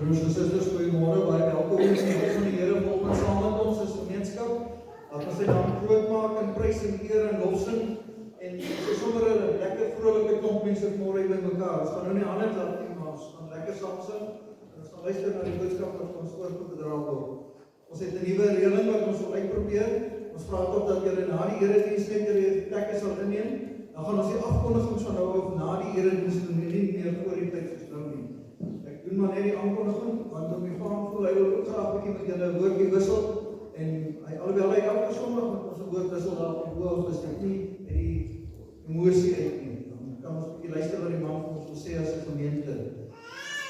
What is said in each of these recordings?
Broers en susters, goeiemôre, baie welkom in die huis van die Here vanoggend saam met ons as gemeenskap. Laat ons sy naam groot maak en prys en eer en lofsing. En so sommer 'n lekker vrolike klomp mense vanmôre hier by mekaar. Ons gaan nou nie hande klap nie, maar ons gaan lekker saam sing. En ons gaan luister na die boodskap wat ons oorgedra word. Ons het 'n nuwe reëling wat ons wil uitprobeer. Ons vra tog dat julle na die erediens net julle plekke sal inneem. Dan gaan ons die afkondigings van nou af na die erediens doen, nie meer voor die tyd versnou nie. Ek doen maar net die aankondiging, want om die Vader voel, hy wil ook graag 'n bietjie met julle 'n woordjie wissel. En alhoewel hy elke Sondag met ons 'n woord wissel daar op die hoog, is dit nie met die emosie uit nie. Dan kan ons 'n bietjie luister wat die man vir ons wil sê as 'n gemeente.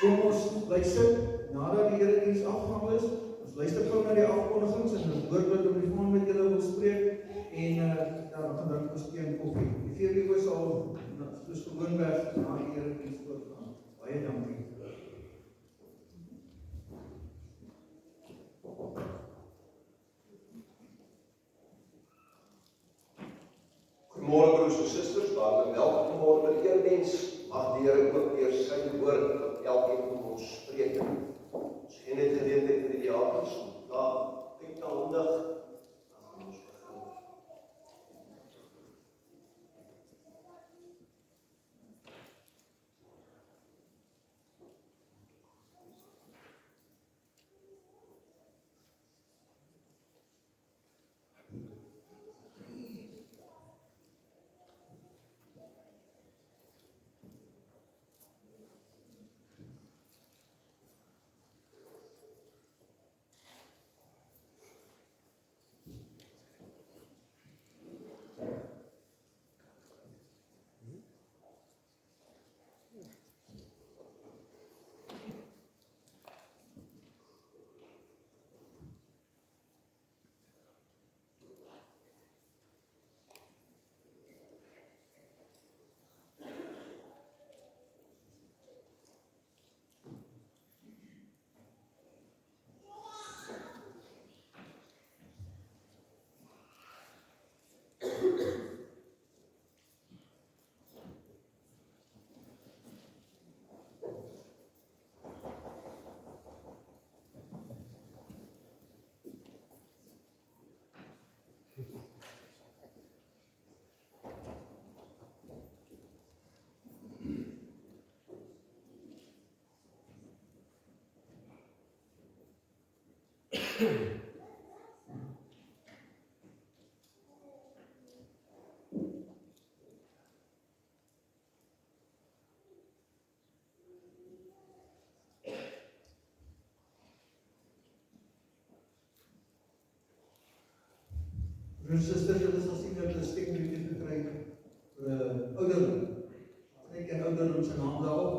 Kom ons bly sit nadat die erediens afgehandel is. Ons luister gou na die afkondigings en 'n woord wat om die Vader met julle wil spreek. En dan gaan drink ons tee en koffie. Die VWO sal soos gewoonweg na die erediens voortgaan. Baie dankie. Goeiemôre broers en susters, baie welkom vanmôre by die erediens. Mag die Here ook deur sy woord vir elkeen van ons spreek. Ons gee net geleentheid vir die diakens om daar uit te handig. Dan gaan ons begin. Broers en susters, julle sal sien dat 'n stekbriefie gekry vir ouderling. Ek ken ouderling se naam daarop.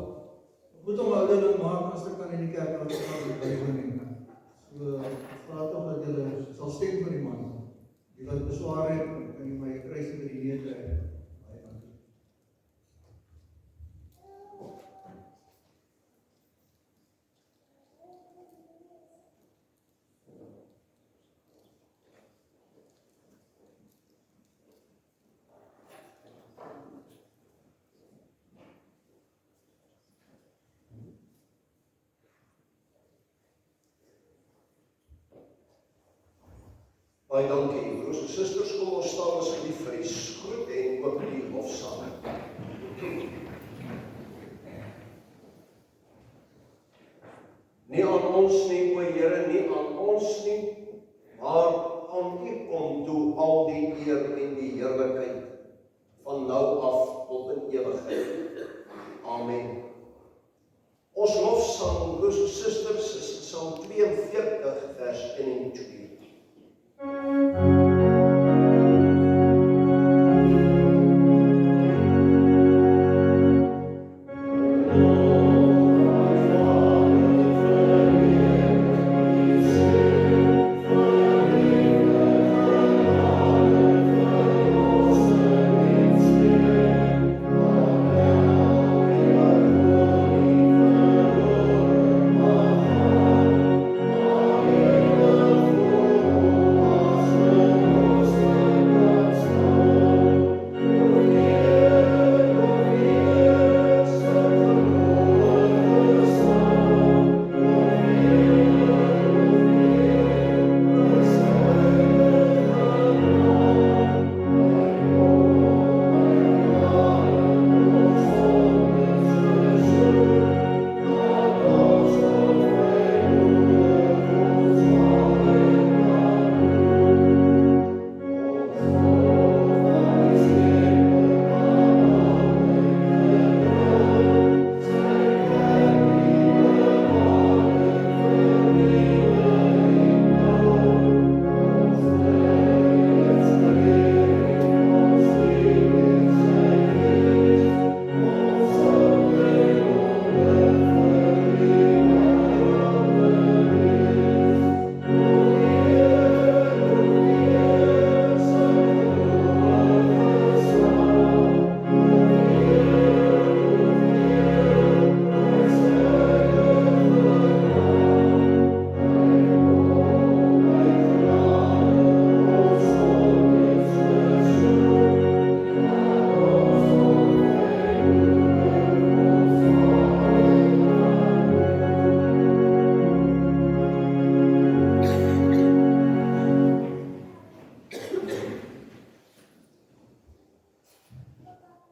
Ek moet hom 'n ouderling maak as ek kan in die kerk aan die Bybel neem. So vra tog dat julle sal stem vir die man. Die wat beswaar het, kan jy my kruis by die neus trek. Baie dankie. Baie dankie, broers en susters, kom ons staan asseblief vir die groet en ook die lofsang. Nie aan ons nie, o Here, nie aan ons nie, maar aan U kom toe al die eer en die heerlikheid, van nou af tot in ewigheid. Amen. Ons lofsang, broers en susters, is Psalm 42, vers 1 en 2.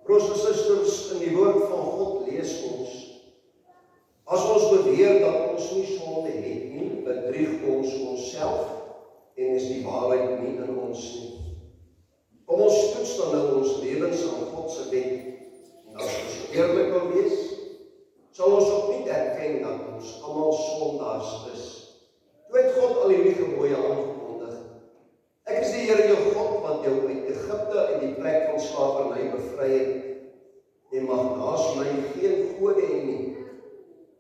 Broers en susters, in die woord van God lees ons, as ons beweer dat ons nie sonde het nie, bedrieg ons onsself en is die waarheid nie in ons nie. Kom ons toets dan nou ons lewens aan God se wet, en as ons eerlik wil wees, sal ons opnuut erken dat ons almal sondaars is. Toe het God al hierdie gebooie aangekondig. Ek is die Here jou God wat jou uit Egipte uit die plek van slawerny bevry het. Jy mag naast my geen gode hê nie.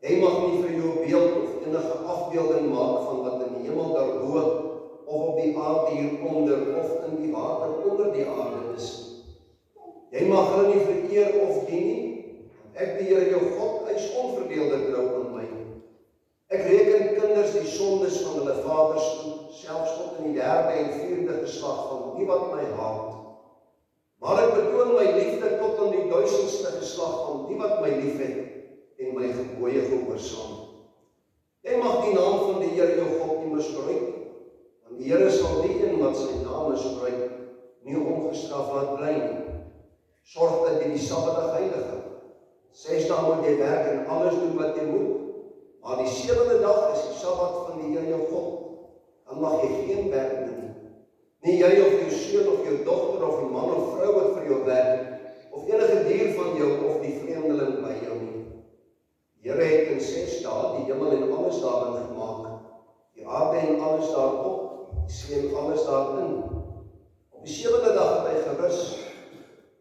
Jy mag nie vir jou beeld of enige afbeelding maak van wat in die hemel daarbo of op die aarde hieronder of in die water onder die aarde is. Jy mag hulle nie vereer of dien nie, want ek die Here jou God eis onverdeelde trou aan my. Ek reken kinders die sondes van hulle vaders toe, selfs tot in die 3de en 4de geslag van die wat my haat. Maar ek betoon my liefde tot aan die 1000ste geslag van die wat my liefhet en my gebooie gehoorsaam. Jy mag die naam van die Here jou God nie misbruik, want die Here sal die een wat sy naam misbruik, nie ongestraf laat bly nie. Sorg dat jy die Sabbatdag heilig hou. 6 dae moet jy werk en alles doen wat jy moet, maar die 7de dag is die Sabbat van die Here jou God. Dan mag jy geen werk doen nie. Nie jy of jou seun of jou dogter of die man of vrou wat vir jou werk, of enige dier van jou of die vreemdeling by jou nie. Die Here het in 6 dae die hemel en alles daarin gemaak, die aarde en alles daarop, die see en alles daarin. Op die 7de dag het hy gerus,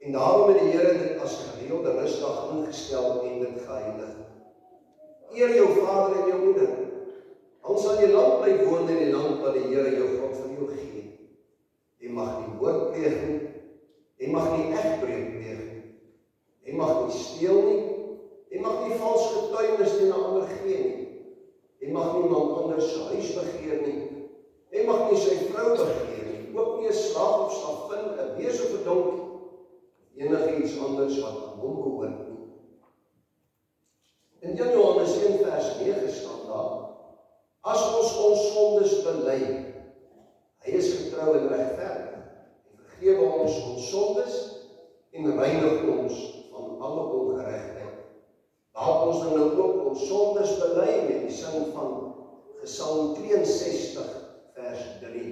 en daarom het die Here dit as gereelde rusdag ingestel en dit geheilig. Eer jou vader en jou moeder, dan sal jy lang bly woon in die land wat die Here jou God vir jou gee. Jy mag nie moord pleeg nie, jy mag nie egbreek pleeg nie, jy mag nie steel nie, jy mag nie vals getuienis teen 'n ander gee nie, jy mag niemand anders se huis begeer nie, jy mag nie sy vrou begeer nie, ook nie 'n slaaf of slavin, 'n bees of 'n donkie, enige iets anders wat aan hom behoort nie. In 1 Johannes 1 vers 9 staan daar, as ons sondes bely, hy is getrou en regverdig, en vergewe ons sondes en reinig ons van alle ongeregtigheid. Laat ons dan nou ook ons sondes bely met die sin van Psalm 62 vers 3.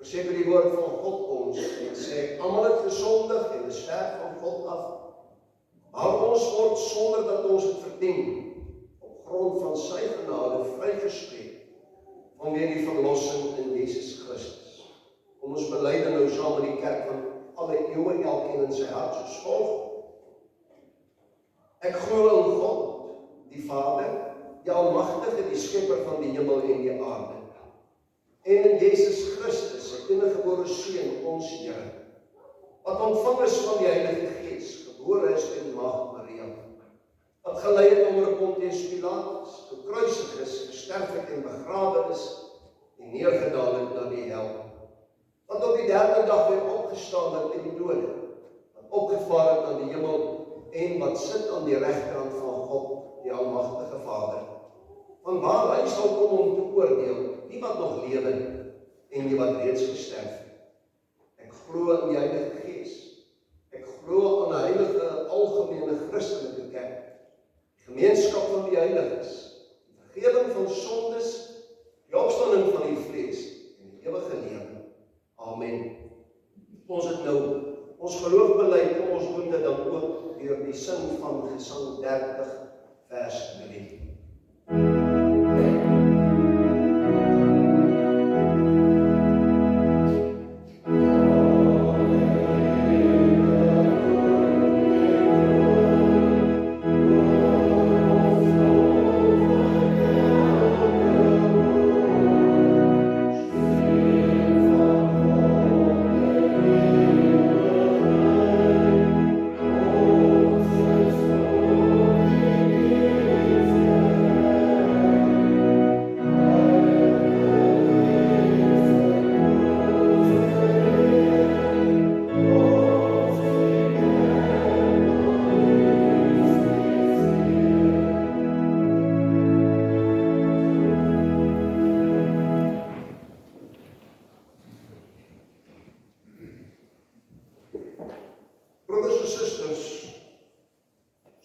sê by die woord van God ons, en sê, almal het gesondig en is ver van God af. Maar ons word sonder dat ons het verdien, op grond van sy genade vrygespreek, vanweer die verlossing in Jesus Christus. Kom ons belyde nou saam met die kerk van alle eeue, elkeen in sy hart soos volg. Ek glo in God, die Vader, die Almagtige, die Skepper van die hemel en die aarde. En in Jesus Christus, sy eniggebore Seun, ons Here, wat ontvang is van die Heilige Gees, gebore is by die Maagd Maria, wat gelei het onder Pontius Pilatus, gekruisig is, gesterf het en begrawe is, en neergedaal het na die hel, wat op die derde dag weer opgestaan het uit die dode, wat opgevaar het aan die hemel, en wat sit aan die regterhand van God, die Almagtige Vader, vanwaar hy sal kom om te oordeel, die wat nog lewe en die wat reeds gesterf het. Ek glo in die Heilige Gees. Ek glo aan 'n heilige, algemene Christelike kerk, die gemeenskap van die heiliges, die vergifnis van sondes, die opstanding van die vlees en die ewige lewe. Amen. Ons het nou ons geloof bely, kom ons doen dit dan ook deur die sing van Gesang 30 vers 3. Broeders en susters,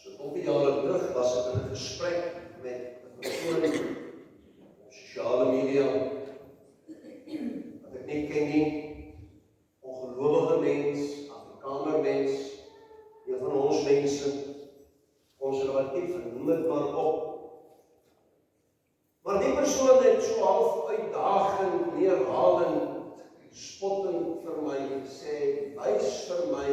so 'n paar jare terug was ek in 'n gesprek met 'n persoon op sosiale media wat ek nie ken nie, ongelowige mens, Afrikaner mens, een van ons mense, konservatief en noem dit maar op. Maar die persoon het so half uitdagend, neerhalend, spottend vir my gesê, wys vir my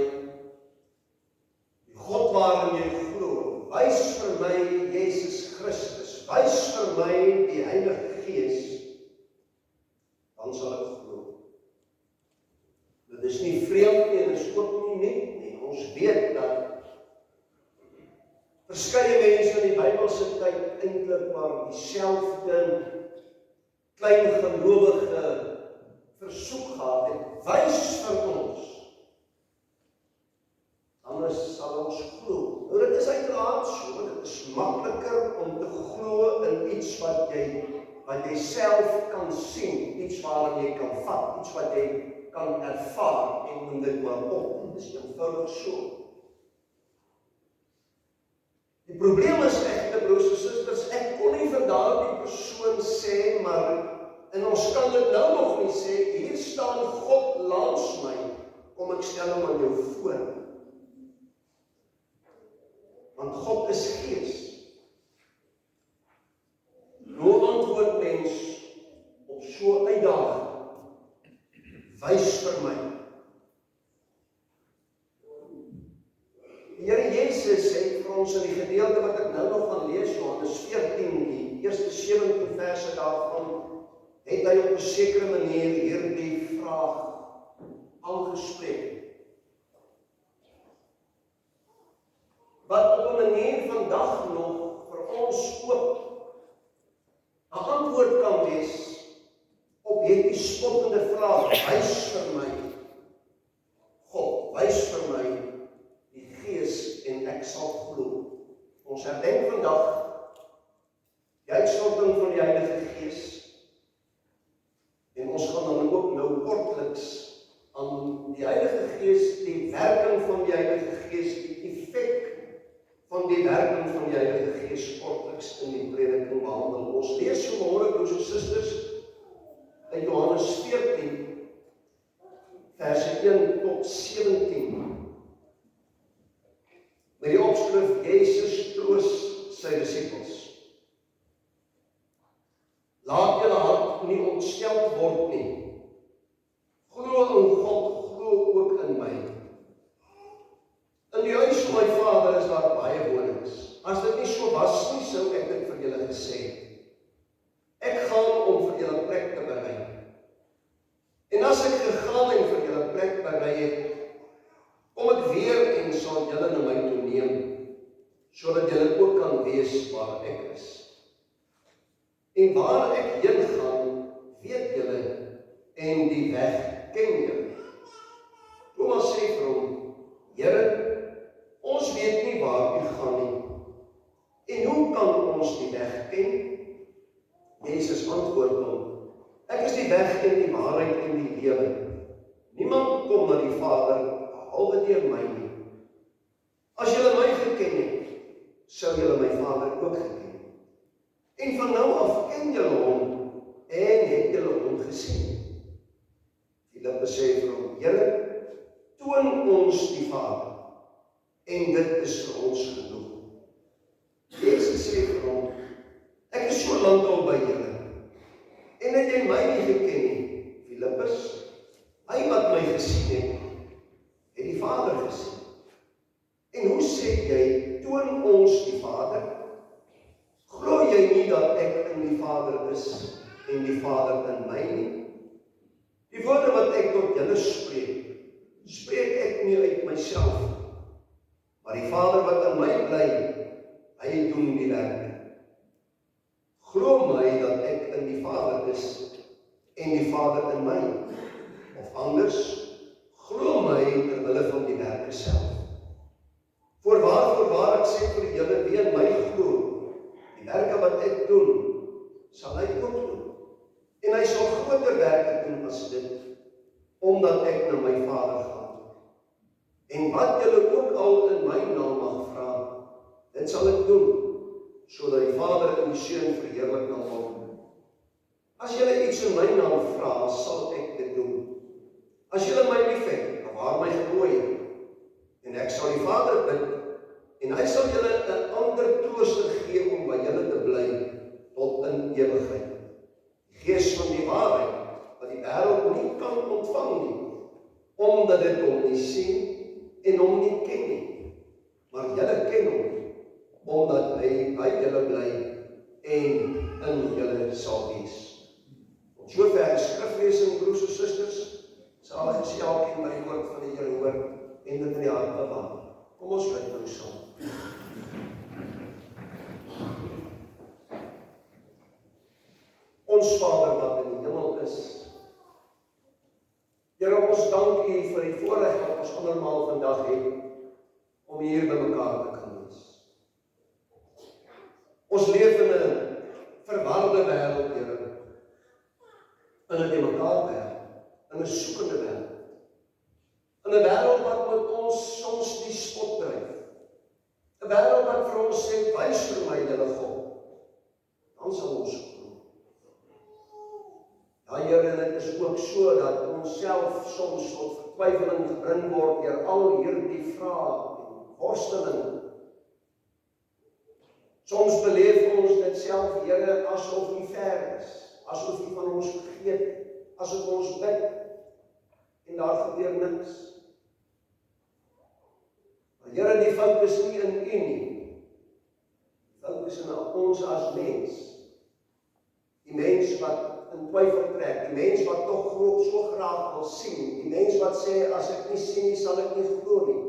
God waarin jy glo, wys vir my Jesus Christus, wys vir my die Heilige Gees, dan sal ek glo. Dit is nie vreemd nie, dit is ook nie net nie. Ons weet dat verskeie mense in die Bybelse tyd eintlik maar dieselfde klein gelowige versoek gehad het. Wys vir ons, anders sal ons glo. Nou dit is uiteraard so, dit is makliker om te glo in iets wat jy self kan sien, iets waarin jy kan vat, iets wat jy kan ervaar en noem dit maar op. Dit is eenvoudig so. Die probleem is egter, broers en susters, ek kon nie vir daardie persoon sê, maar en ons kan dit nou nog nie sê, hier staan God langs my, kom ek stel hom aan jou voor. Want God is Gees. Hoe antwoord mens op so 'n uitdaging? Wys vir my. Die Here Jesus het vir ons in die gedeelte wat ek nou nog gaan lees, Johannes 14, die eerste 17 verse daarvan, het hy op 'n sekere manier hierdie vraag aangespreek. Wat op 'n manier vandag nog vir ons ook 'n antwoord kan wees op hierdie spottende vraag, wys vir my God, wys vir my die Gees en ek sal glo. Ons herdenk vandag die uitstorting van die Heilige Gees en ons gaan dan ook nou kortliks aan die Heilige Gees, die werking van die Heilige Gees, die effek van die werking van die Heilige Gees kortliks in die prediking behandel. Ons lees vanmôre, broers en susters, uit Johannes 14 17 met die opskrif Jesus troos sy disippels. Laat julle hart nie ontsteld word nie. Glo in God, glo ook in my. In die huis van my Vader is daar baie wonings. As dit nie so was nie, sou ek dit vir julle gesê het. Ek gaan om vir julle plek te berei. En as ek gegaan en vir julle plek berei het, kom ek weer en sal julle na my toe neem, sodat julle ook kan wees waar ek is. En waar ek heen gaan, weet julle, en die weg ken julle. Thomas sê vir hom, Here, ons weet nie waar u gaan nie. En hoe kan ons die weg ken? Jesus antwoord hom, ek is die weg en die waarheid en die lewe. Niemand kom na die Vader behalwe deur my nie. As julle my geken het, sou julle my Vader ook geken het. En van nou af ken julle hom en het julle hom gesien. Filippus sê vir hom, Here, toon ons die Vader, en dit is vir ons genoeg. Jesus sê vir hom, ek is so lank al by julle, en het jy my nie geken nie, Filippus? Hy wat my gesien het die Vader gesien. En hoe sê jy, toon ons die Vader? Glo jy nie dat ek in die Vader is, en die Vader in my nie? Die woorde wat ek tot julle spreek, spreek ek nie uit myself, maar die Vader wat in my bly, hy doen die werk. Glo my dat ek in die Vader is, en die Vader in my. Of anders, glo my terwille van die werke self. Voorwaar, ek sê vir julle, wie in my glo, die werke wat ek doen, sal hy ook doen. En hy sal groter werke doen as dit, omdat ek na my Vader gaan. En wat julle ook al in my naam mag vra, dit sal ek doen, sodat die Vader en die Seun verheerlik kan word. As julle iets in my naam vra, sal ek dit doen. As julle my liefhet, bewaar my gebooie, en ek sal die Vader bid, en hy sal julle 'n ander trooster gee om by julle te bly, tot in ewigheid. Die Gees van die waarheid, wat die wêreld nie kan ontvang nie, omdat dit hom nie sien, en hom nie ken nie. Maar julle ken hom, omdat hy by julle bly, en in julle sal wees. Tot sover die skriflesing, broers en susters, salig is elkeen wat die woord van die Here hoor, en dit in die hart bewaar. Kom ons bid nou saam. Ons Vader wat in die hemel is, Here, ons dank U vir die voorreg wat ons andermaal vandag het, om hier by mekaar te kan wees. Ons leef in 'n verwarde wêreld, Here, in 'n die mekaar wêreld, in 'n soekende wêreld, in 'n wêreld wat met ons soms die spot dryf, 'n wêreld wat vir ons sê, wys vir my julle God, dan sal ons glo. Ja, Here, dit is ook so dat ons self soms tot vertwyfeling gebring word deur al hierdie vrae en worsteling. Soms beleef ons dit self, Here, asof U ver is, asof U van ons vergeet, asof ons bid en daar gebeur niks. Maar Here, die fout is nie in U nie. Die fout is in ons as mens. Die mens wat in twyfel trek, die mens wat tog so graag wil sien, die mens wat sê, as ek nie sien nie, sal ek nie glo nie.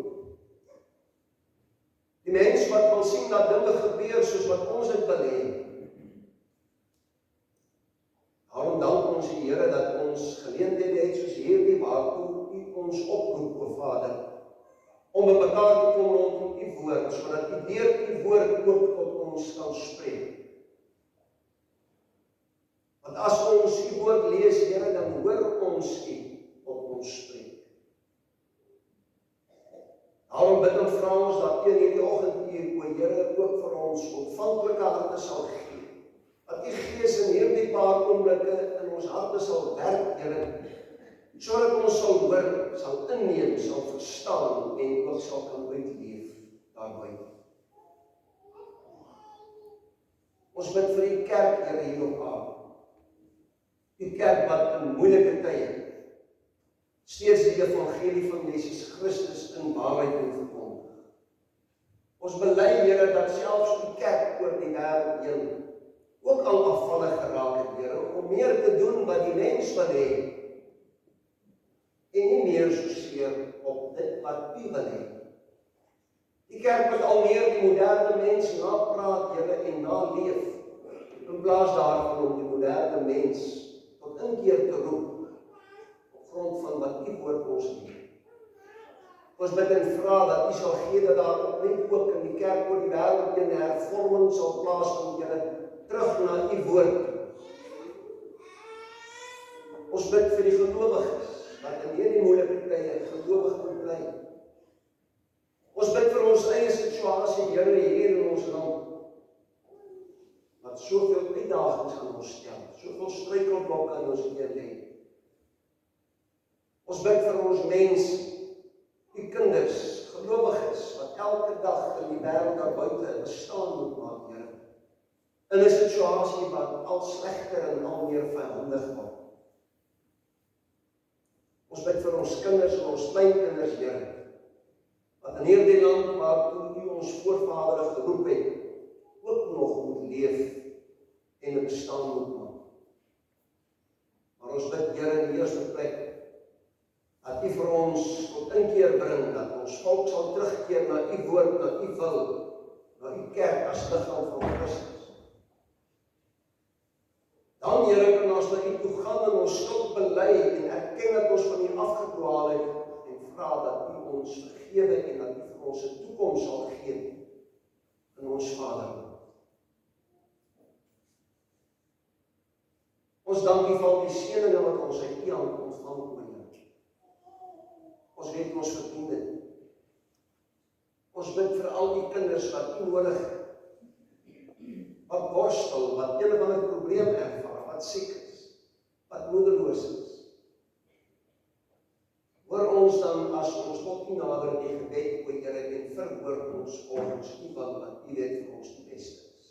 Die mens wat wil sien dat dinge gebeur soos wat ons dit wil hê. Daarom dank ons die Here dat ons geleenthede het soos hierdie waartoe U ons oproep, o Vader, om by mekaar te kom rondom U woord, sodat U deur U woord ook tot ons kan spreek. Want as ons U woord lees, Here, dan hoor ons U tot ons spreek. Daarom bid en vra ons dat teen hierdie oggenduur, o Here, ook vir ons ontvanklike harte sal gee. Dat U Gees in hierdie paar oomblikke in ons harte sal werk, Here, sodat ons sal hoor, sal inneem, sal verstaan en ook sal kan uitleef daarbuiten. Ons bid vir die kerk, Here, hier op aarde. Die kerk wat in moeilike tye steeds die evangelie van Jesus Christus in waarheid moet verkondig. Ons bely, Here, dat selfs die kerk oor die wêreld heen ook al afvallig geraak het, Here, om meer te doen wat die mens wil hê en nie meer soseer op dit wat U wil hê. Die kerk moet al meer die moderne mens napraat, Here, en naleef, in plaas daarvan om die moderne mens tot inkeer te roep op grond van wat U woord ons leer. Ons bid en vra dat U sal gee dat daar opnuut ook in die kerk oor die wêreld 'n hervorming sal plaasvind, Here, terug na U woord. Ons bid vir die gelowiges wat in hierdie moeilike tye gelowig moet bly. Ons bid vir ons eie situasie, Here, hier in ons land, wat soveel uitdagings aan ons stel, soveel struikelblokke in ons lewe lê. Ons bid vir ons mense, die kinders, gelowiges, wat elke dag in die wêreld daar buite 'n bestaan moet maak, Here, in 'n situasie wat al slegter en al meer vyandig word. Ons bid vir ons kinders en ons kleinkinders, Here, wat in hierdie land waartoe U ons voorvadere geroep het, ook nog moet leef en 'n bestaan moet maak. Maar ons bid, Here, in die eerste plek, dat U vir ons tot inkeer bring, dat ons volk sal terugkeer na U woord, na U wil, na U kerk as liggaam van Christus. Dan, Here, kan ons na U toe gaan en ons skuld bely en erken dat ons van U afgedwaal het en vra dat U ons vergewe en dat U vir ons 'n toekoms sal gee in ons Vaderland. Ons dank U vir die seëninge wat ons uit U hand ontvang, o Here. Ons weet ons verdien dit. Ons bid vir al die kinders wat U nodig het, wat worstel, wat een of ander probleem ervaar, wat siek is, wat moederloos is. Hoor ons dan as ons tot U nader in die gebed, o Here, en verhoor ons volgens U wil, wat U weet vir ons die beste is.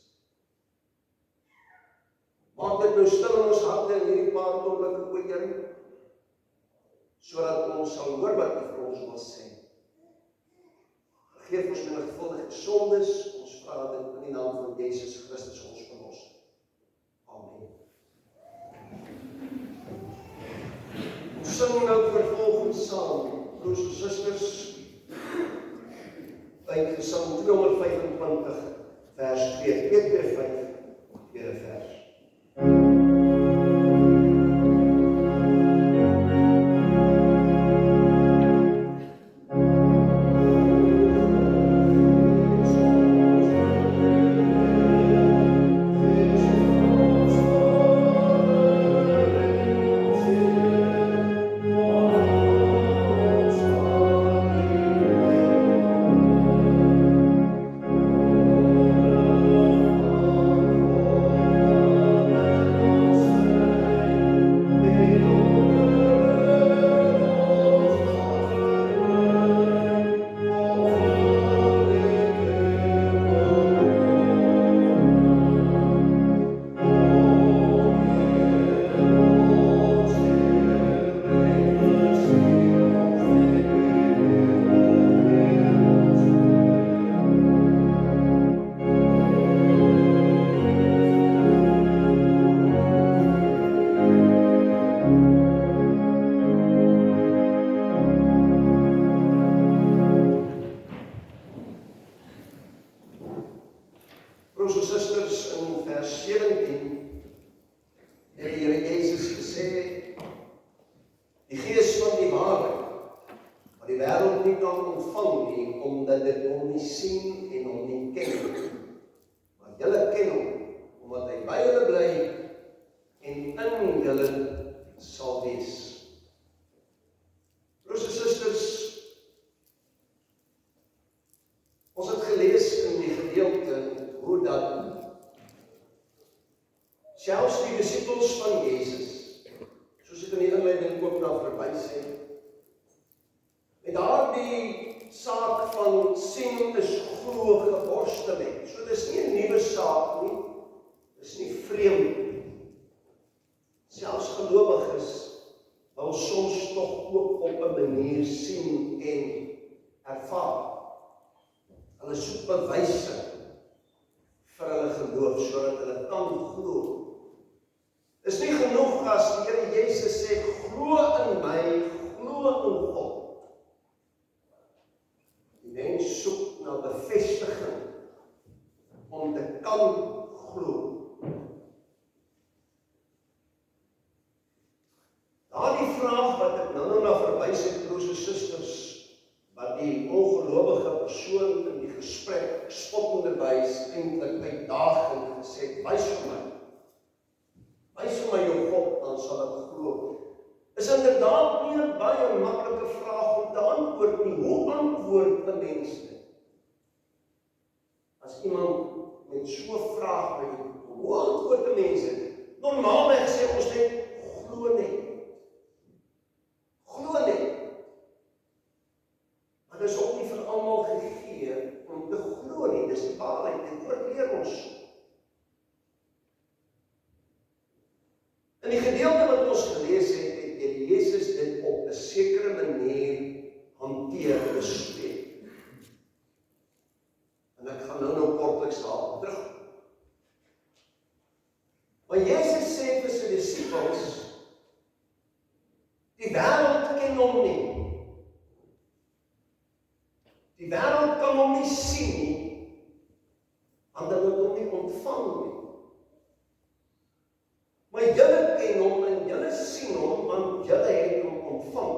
Maak dit nou stil in ons harte in hierdie paar oomblikke, o Here, sodat ons sal hoor wat U vir ons wil sê. Vergeef ons menigvuldige sondes, ons vra dit in die naam van Jesus Christus ons verlosser. Amen. Ons sing nou vervolgens saam, broers en susters, uit Psalm 225, vers 2, 225, tweede vers. Broers en susters, in vers 17 het die Here Jesus gesê, die Gees van die waarheid, wat die wêreld nie kan ontvang nie, omdat dit hom nie sien en hom nie ken. Maar julle ken hom, omdat hy by julle bly en in julle sal wees. Broers en susters, ons het gelees in die gedeelte hoe dat selfs die disippels van Jesus, soos ek in die inleiding dit ook na verby sê. En daardie saak van sien is glo geborstel het. So dis nie 'n nuwe saak nie. Dis nie vreemd nie. Selfs gelowiges wil soms tog ook op 'n manier sien en ervaar. Hulle soek bewyse vir hulle geloof, sodat hulle kan glo. Is nie genoeg as die Here Jesus sê, glo in my, glo in God. Die mens soek na bevestiging om te kan glo. Daardie vraag wat ek nou na verwys het, broers en susters, wat die ongelowige persoon in die gesprek spottende wys eintlik uitdagend gesê, wys vir my jou God, dan sal ek glo. Is inderdaad nie 'n baie maklike vraag om te antwoord nie. Hoe antwoord 'n mens dit? As iemand met so 'n vraag by jou, hoe antwoord 'n mens dit? Normaalweg sê ons net, glo net. Glo net. Maar dit is ook nie vir almal gegee om te glo nie. Dis die waarheid. Dit woord leer ons. In die gedeelte wat ons gelees het, het Jesus dit op 'n sekere manier hanteer, bespreek. En ek gaan nou kortliks daarop terug. Maar Jesus sê vir sy disippels, die wêreld ken hom nie. Die wêreld kan hom nie sien nie, want hulle het hom nie ontvang nie. Maar julle ken hom en julle sien hom, want julle het hom ontvang.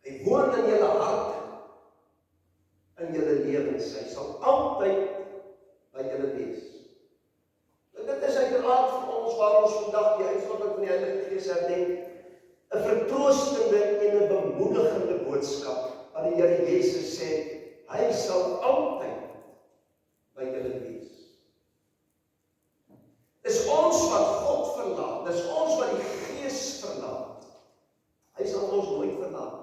Hy woon in julle hart, in julle lewens. Hy sal altyd by julle wees. En dit is uiteraard vir ons waar ons vandag die uitstorting van die Heilige Gees herdenk, 'n vertroostende en 'n bemoedigende boodskap, wat die Here Jesus sê, hy sal altyd by julle wees. Dis ons wat God verlaat, dis ons wat die Gees verlaat. Hy sal ons nooit verlaat.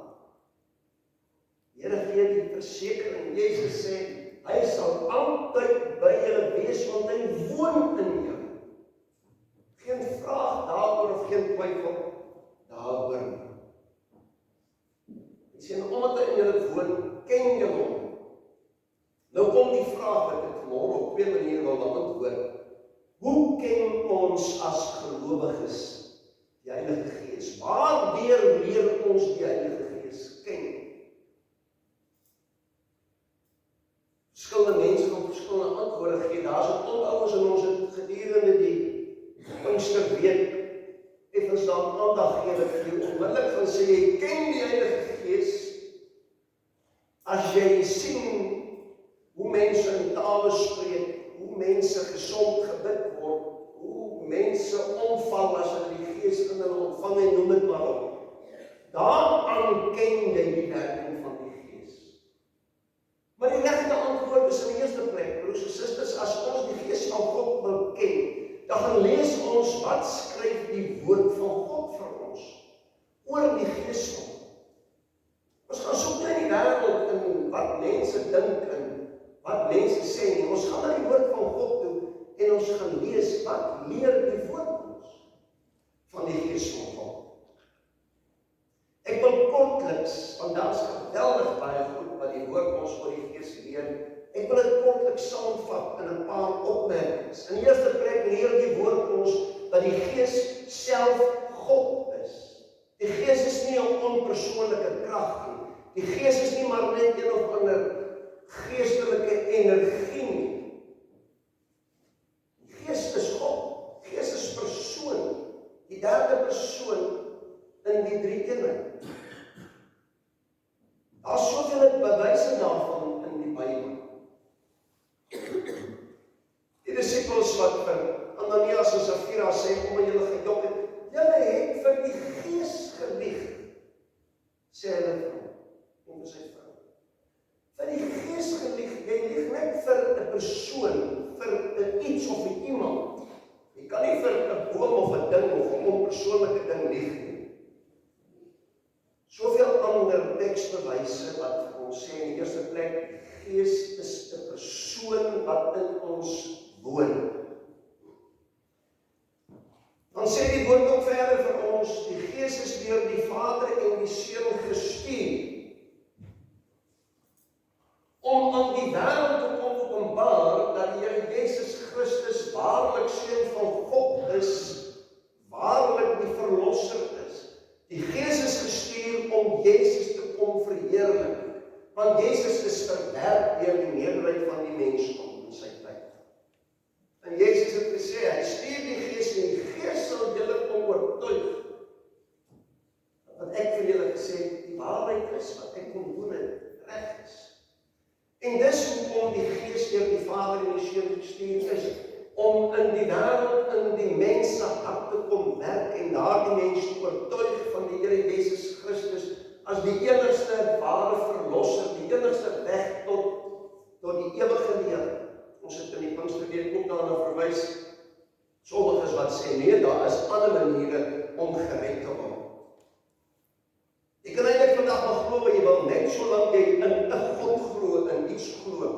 Die Here gee die versekering, Jesus sê, hy sal altyd by julle wees, want hy woon in jou. Geen vraag daaroor of geen twyfel daaroor nie. Hy sê, omdat hy in julle woon, ken jy hom. Nou kom die vraag wat ek vanmôre op 2 maniere wil antwoord. Hoe ken ons as gelowiges die Heilige Gees? Waardeur leer ons die Heilige Gees ken? Verskillende mense kan verskillende antwoorde gee. Daar's 'n klomp ouens in ons het gedurende die Pinksterweek effens daar aandag gee dat jy onmiddellik gaan sê jy ken die Heilige Gees as jy sien hoe mense in tale spreek, hoe mense gesond gebid word, hoe mense omval as hulle die Gees in hulle ontvang en noem dit maar op. Daaraan ken jy die werking van die Gees. Maar die regte antwoord is in die eerste plek, broers en susters, as ons die Gees van God wil ken, dan gaan lees ons wat skryf die woord van God vir ons oor die Gees van God. Ons gaan soek nie in die wêreld in wat mense dink en wat mense sê nie. Ons gaan na die woord van God toe en ons gaan lees wat leer die woord ons van die Gees van God. Ek wil kortliks, want daar is geweldig baie goed wat die woord ons oor die Gees leer. Ek wil dit kortliks saamvat in 'n paar opmerkings. In die eerste plek leer die woord ons dat die Gees self God is. Die Gees is nie 'n onpersoonlike krag nie. Die Gees is nie maar net een of ander geestelike energie nie. Die Gees is God. Die Gees is persoon. Die derde persoon in die drie-eenheid. Daar's soveel bewyse daarvan in die Bybel. Die disippels wat vir Ananias en Safira sê, omdat julle gejok het, julle het vir die Gees gelieg, sê hulle vir hom, en vir sy vrou. Vir die Gees gelieg, jy lieg net vir 'n persoon, vir iets of vir iemand. Jy kan nie vir 'n boom of 'n ding of 'n onpersoonlike ding lieg nie. ander teksbewyse wat vir ons sê in die eerste plek, die Gees is 'n persoon wat in ons woon. Dan sê die woord ook verder vir ons, die Gees is deur die Vader en die Seun gestuur om aan die wêreld te kom openbaar dat die Here Jesus Christus waarlik Seun van God is, waarlik die Verlosser is. Die Gees is gestuur om Jesus te kom verheerlik, want Jesus is verwerp deur die meerderheid van die mensdom in sy tyd. En Jesus het gesê, hy stuur die Gees en die Gees sal julle kom oortuig wat ek vir julle gesê het, die waarheid is, wat ek kom doen het, reg is. En dis hoekom die Gees deur die Vader en die Seun gestuur is, om in die wêreld, in die mens se hart te kom werk en daardie mens te oortuig van die Here Jesus Christus as die enigste ware verlosser, die enigste weg tot die ewige lewe. Ons het in die Pinksterweek ook daarna verwys, sommiges wat sê, nee, daar is ander maniere om gered te word. Jy kan eintlik vandag maar glo wat jy wil, net solank jy in 'n God glo, in iets glo,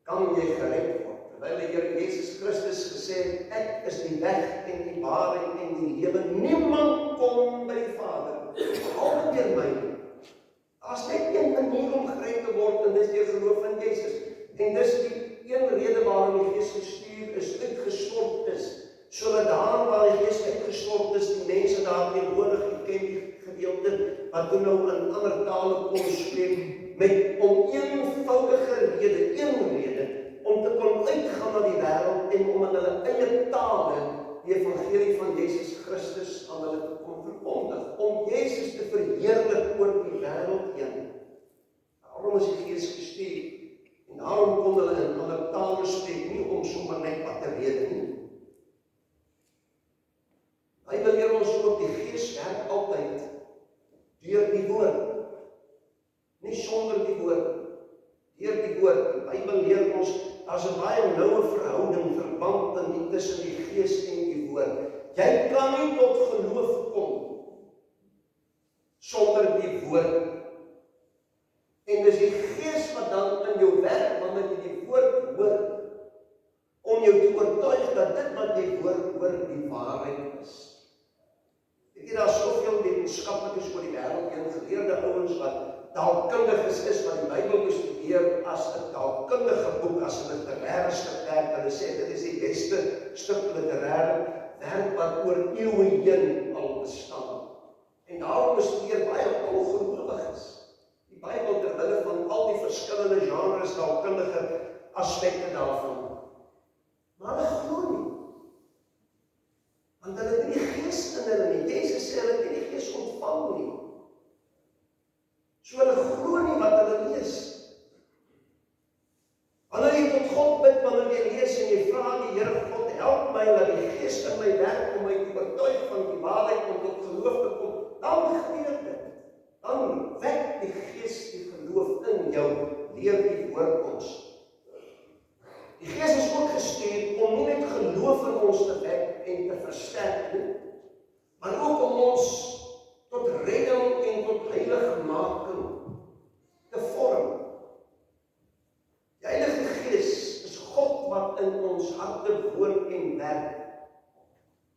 kan jy gered word. Terwyl die Here Jesus Christus gesê het, ek is die weg en die waarheid en die lewe. Niemand kom by die Vader, behalwe deur my. Daar's net een manier om gered te word, en dis deur geloof in Jesus. En dis die een rede waarom die Gees gestuur is, uitgestort is, sodat daar waar die Gees uitgestort is, die mense daar teenwoordig ken die gedeelte, wat toe nou in ander tale kon spreek, met om eenvoudige rede, een rede, om te kon uitgaan na die wêreld en om in hulle eie tale die evangelie van Jesus Christus aan hulle te kon verkondig, om Jesus te verheerlik oor die wêreld heen. Daarom is die Gees gestuur, en daarom kon hulle in ander tale spreek, nie om sommer net wat te weet nie. Hy wil leer ons ook, die Gees werk altyd deur die woord, nie sonder die woord, deur die woord. Die Bybel leer ons, daar's 'n baie noue verhouding, verband tussen die Gees en die woord. Jy kan nie tot geloof kom sonder die woord. En dis die Gees wat dan in jou werk, wanneer jy die woord hoor, om jou te oortuig dat dit wat jy hoor die waarheid is. Weet jy, daar is soveel wetenskaplikes oor die wêreld heen, geleerde ouens wat taalkundiges is, wat die Bybel bestudeer as 'n taalkundige boek, as 'n literêre stuk werk. Hulle sê dit is die beste stuk literêre werk wat oor eeue heen al bestaan. En daarom bestudeer baie ongelowiges die Bybel ter wille van al die verskillende genres, taalkundige aspekte daarvan. Maar hulle glo nie. Want hulle het nie die Gees in hulle nie. Jesus sê hulle het nie die Gees ontvang nie. So hulle glo nie wat hulle lees. Wanneer jy tot God bid, wanneer jy lees en jy vra die Here God, help my, laat die Gees in my werk om my te oortuig van die waarheid, om tot geloof te kom, dan gebeur dit. Dan wek die Gees die geloof in jou, leer die woord ons. Die Gees is ook gestuur om nie net geloof in ons te wek en te versterk nie, maar ook om ons tot redding en tot heiligmaking te vorm. Die Heilige Gees is God wat in ons harte woon en werk,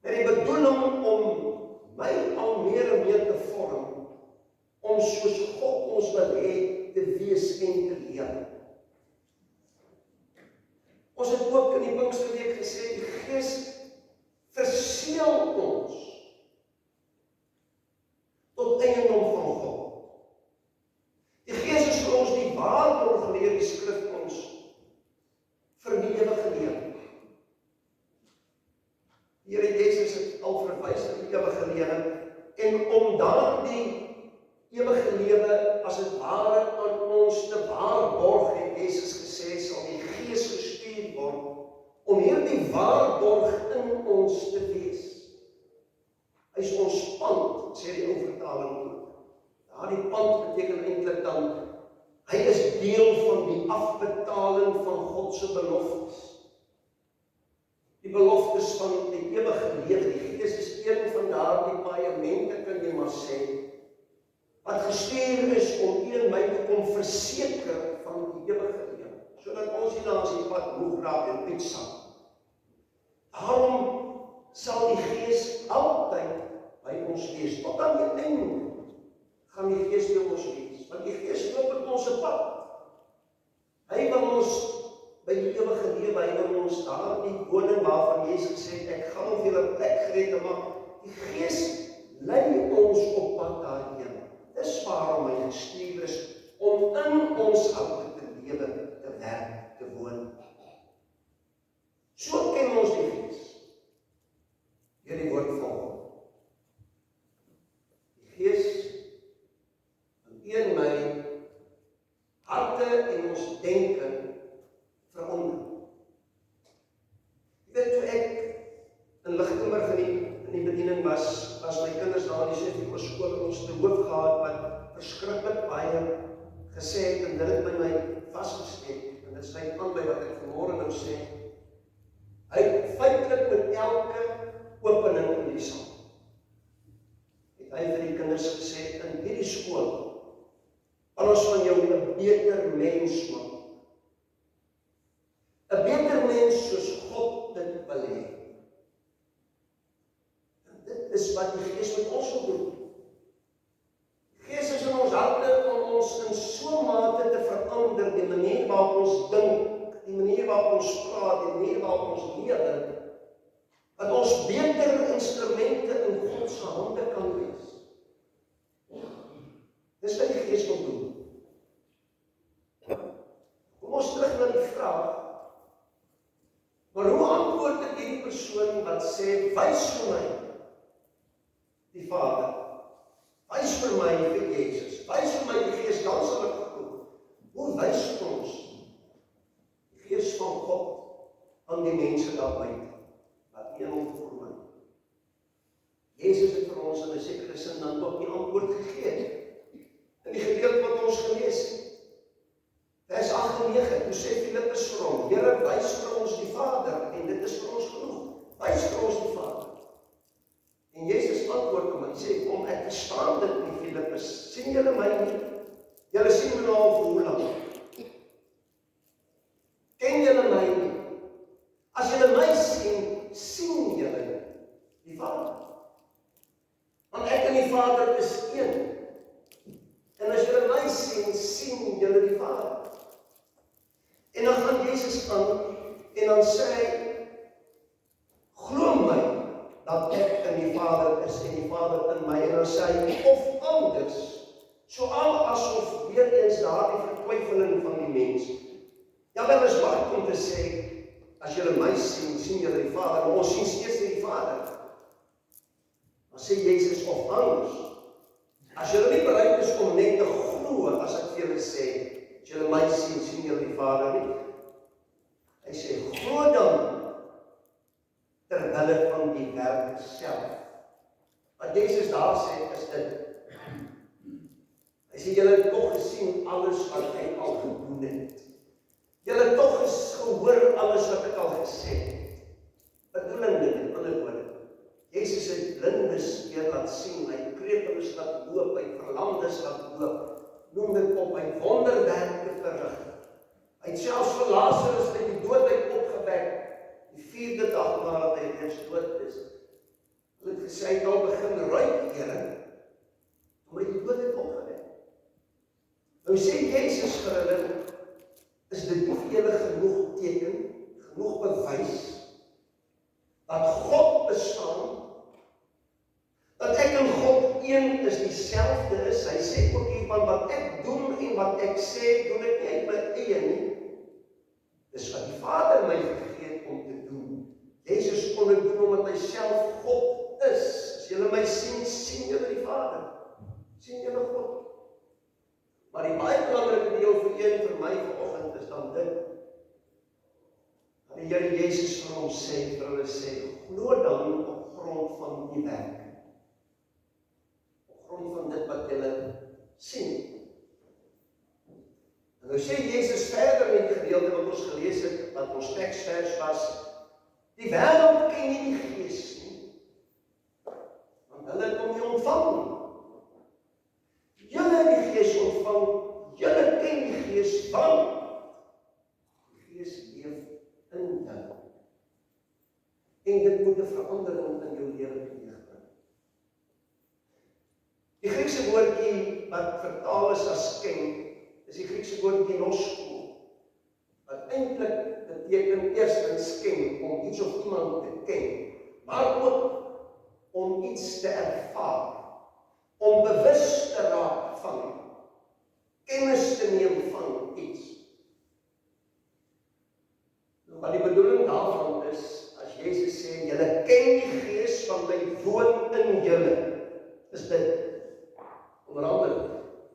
met die bedoeling om my al meer en meer te vorm, om soos God ons wil hê te wees en te leef. Ons het ook in die Pinksterweek gesê, die Gees verseël ons tot eiendom van God. Die Gees is vir ons die waarborg, leer die Skrif ons, vir die ewige lewe. Die Here Jesus het al verwys na die ewige lewe, en om daardie ewige lewe as het ware aan ons te waarborg, het Jesus gesê, sal die Gees gestuur word, om hierdie waarborg in ons te wees. Hy is ons pand, sê die ou vertaling ook. Die pand beteken eintlik dan, hy is deel van die afbetaling van God se beloftes. Die beloftes van die ewige lewe. Die Gees is een van daardie paaiamente, kan jy maar sê, wat gestuur is om u en my te kom verseker van die ewige lewe, sodat ons nie langs die pad moeg raak en pieksak. Daarom sal die Gees altyd by ons wees, tot aan die einde gaan die Gees by ons wees, want die Gees loop met ons 'n pad. Hy wil ons by die ewige lewe, hy wil ons daar die woning waarvan Jesus gesê het, ek gaan vir julle plek gereed te maak. Die Gees lei ons op pad daarheen. Dis waarom hy gestuur is om in ons harte te lewe, te werk, te woon. So ken ons die Gees. Deur die woord van God. Die Gees in u en my harte en ons denke verander. Jy weet, toe ek in Lichtenburg in die bediening was my kinders daar in die Sefiko skool en ons te hoof gehad wat verskriklik baie gesê het en dit het by my vasgesteek en dit sluit aan by wat ek vanmôre nou sê. Hy feitelik met elke opening in die saal het hy vir die kinders gesê, in hierdie skool kan ons van jou 'n beter mens maak. 'n beter mens soos God dit wil hê. En dit is wat die Gees met ons wil doen. Die Gees is in ons harte om ons in so 'n mate te verander, die manier waarop ons dink, die manier waarop ons praat, die manier waarop ons lewe, dat ons beter instrumente in God se hande kan wees. Dis wat die Gees wil doen. Kom ons terug na die vraag, maar hoe antwoord ek hierdie persoon wat sê, wys vir my die Vader, wys vir my vir Jesus, wys vir my die Gees, dan sal ek glo. Hoe wys ons die Gees van God aan die mense daar buite, wat nie wil voor my? Jesus het vir ons in 'n sekere sin dan ook die antwoord gegee. In die gedeelte wat ons gelees het. Vers 8 en 9, toe sê Filippus vir hom, Here, wys vir ons die Vader, en dit is vir ons genoeg. Wys vir ons die Vader. En Jesus antwoord hom, hy sê, kom, ek verstaan dit nie, Filippus. Sien julle my nie? Julle sien my nou al vir hoe lank? Ken julle my nie? As julle my sien, sien julle die Vader. Want ek en die Vader is een. En as julle my sien, sien julle die Vader. En dan gaan Jesus aan en dan sê hy, glo my dat ek in die Vader is en die Vader in my. En dan sê hy, of anders, so al asof weer eens daardie vertwyfeling van die mens. Ja, wel is waar om te sê, as julle my sien, sien julle die Vader, maar ons sien steeds nie die Vader. Dan sê Jesus, of anders, as julle nie bereid is om net te glo, as ek vir julle sê, as julle my sien, sien julle die Vader nie. Hy sê, glo dan, terwille van die werk self. Wat Jesus daar sê, is dit. Hy sê, julle het toch gesien alles wat hy al gedoen het. Julle het toch gehoor alles wat ek al gesê het. Bedoeling dit, in ander woorde. Jesus het blindes weer laat sien, hy krepeles laat loop, hy verlamdes laat loop, noem dit op, hy wonderwerke verrig. Hy het selfs vir Lazarus uit die dood uit opgewek, die 4de dag nadat hy reeds dood is. Hulle het gesê, hy het al begin ruik, Here, om hy die dood uit opgewek. Nou sê Jesus vir hulle, is dit nie vir julle genoeg teken, genoeg bewys, dat God bestaan, dat ek en God een is, dieselfde is. Hy sê ook hier van wat ek doen en wat ek sê, doen ek nie uit my eie nie. Dis wat die Vader my gegee het om te doen. Jesus kon dit doen omdat hy self God is. As julle my sien, sien julle die Vader. Sien julle God. Maar die baie belangrike deel vir my vanoggend is dan dit. Dat die Here Jesus vir hom sê, vir hulle sê, glo dan op grond van die werk. Op grond van dit wat julle sien. En nou sê Jesus verder in die gedeelte wat ons gelees het, wat ons teksvers was, die wêreld ken nie die Gees nie, want hulle het hom nie ontvang nie. Julle Die Griekse woordjie wat vertaal is as ken, is die Griekse woord ginosko, wat eintlik beteken eerstens ken, om iets of iemand te ken, maar ook om iets te ervaar, om bewus te raak van, kennis te neem van iets. Wat die bedoeling daarvan is, as Jezus sê, julle ken die Gees van my woon in julle, is dit, onder andere,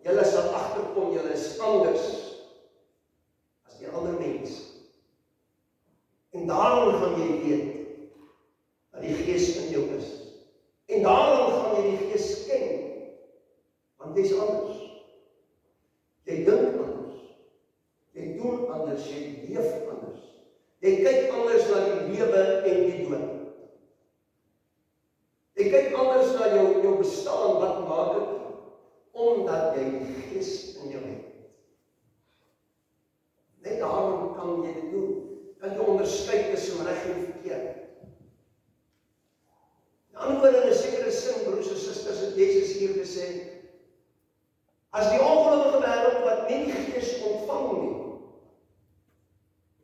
julle sal agterkom, julle is anders as die ander mens. En daarom gaan jy weet dat die Gees in jou is. En daarom gaan jy die Gees ken, want jy is anders. Jy dink anders. Jy doen anders, jy leef anders. Jy kyk anders na die lewe en die dood. Jy kyk anders na jou bestaan, wat maak dit? Omdat jy die Gees in jou het. Net daarom kan jy dit doen. Kan jy onderskei tussen reg en verkeerd. In ander woorde, in 'n sekere sin, broers en susters, het Jezus hier gesê, as die ongelowige wêreld wat nie die Gees ontvang nie,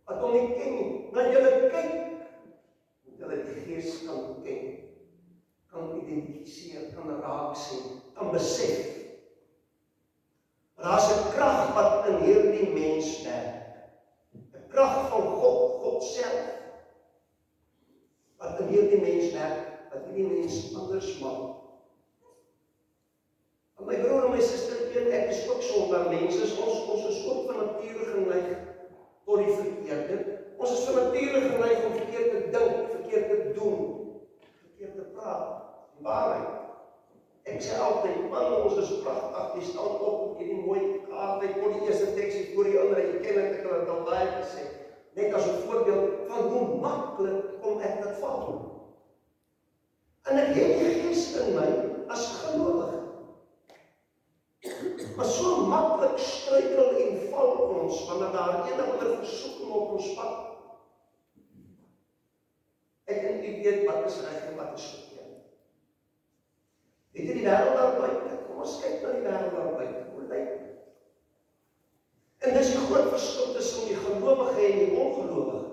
wat hom nie ken nie, na julle kyk, moet julle die Gees kan ken, kan identifiseer, kan raak sien, kan besef. Daar's 'n krag wat in hierdie mens werk. 'n Krag van God self, wat in hierdie mens werk, wat hierdie mens anders maak. En my broer en my suster, ek is ook sonder mense, ons is ook van nature geneig tot die verkeerde. Ons is van nature geneig om verkeerd te dink, verkeerd te doen, verkeerd te praat, die waarheid. Ek sê altyd, man, ons is pragtig, die staan op met hierdie mooi kaart, ek kon die eerste tekst voor die ander, jy ken ek het al baie gesê, net as 'n voorbeeld van hoe maklik kom ek dit val. En ek het die Gees in my as gelowige. Maar so maklik struikel en val ons, wanneer daar enige versoeking op ons pad. Ek en u weet wat is reg en wat is verkeerd. Weet jy die wêreld daar buite? Kom ons kyk na die wêreld daar buite. Hoe lyk dit? En dis die groot verskil tussen die gelowige en die ongelowige.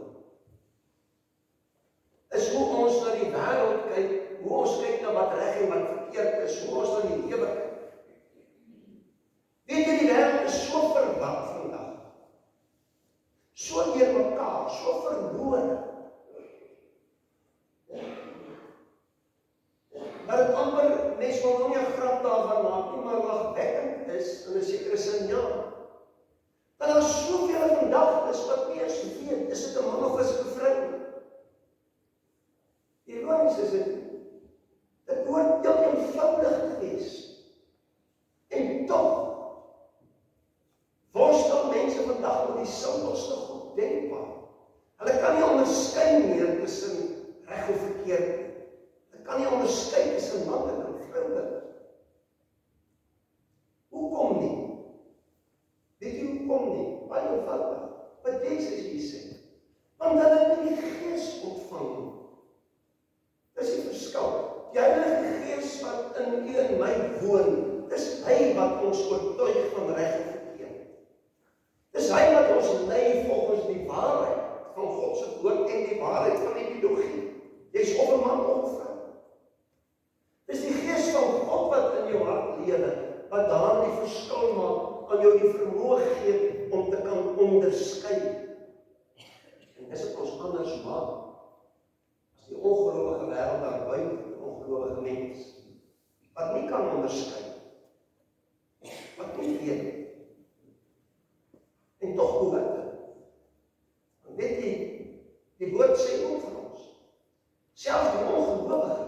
Is hoe ons na die wêreld kyk, hoe ons kyk na wat reg en wat verkeerd is, hoe ons na die lewe kyk. Weet jy, die wêreld is so verward vandag. So deurmekaar, so verlore. Dat het amper, mens wil nou nie 'n grap daarvan maak nie, maar lagwekkend is, in 'n sekere sin ja. Dat daar soveel vandag is wat nie eens weet, is dit 'n man of is dit 'n vrou? Ironies is dit. Dit hoort heel eenvoudig te wees. En tog worstel mense vandag met die simpelste goed denkbaar. Hulle kan nie onderskei meer tussen reg of verkeerd nie. Hulle kan nie onderskei tussen manlik en vroulik. Hoekom nie? Weet jy hoekom nie? Baie eenvoudig. Wat Jezus hier sê. Want hulle nie die Gees ontvang nie. Dis die verskil. Die Heilige Gees wat in u en my woon, dis hy wat ons oortuig van reg en verkeerd. Dis hy wat ons lei volgens die waarheid van God se woord en die waarheid van die teologie. Jy's of 'n man of 'n vrou. Dis die Gees van God wat in jou hart lewe, wat daardie verskil maak, aan jou die vermoë gee om te kan onderskei. En dis wat ons anders maak as die ongelowige wêreld daar buite, die ongelowige mens, wat nie kan onderskei, wat nie weet. En tog hoe het dit? Want weet jy, die woord sê ook van ons, selfs die ongelowige,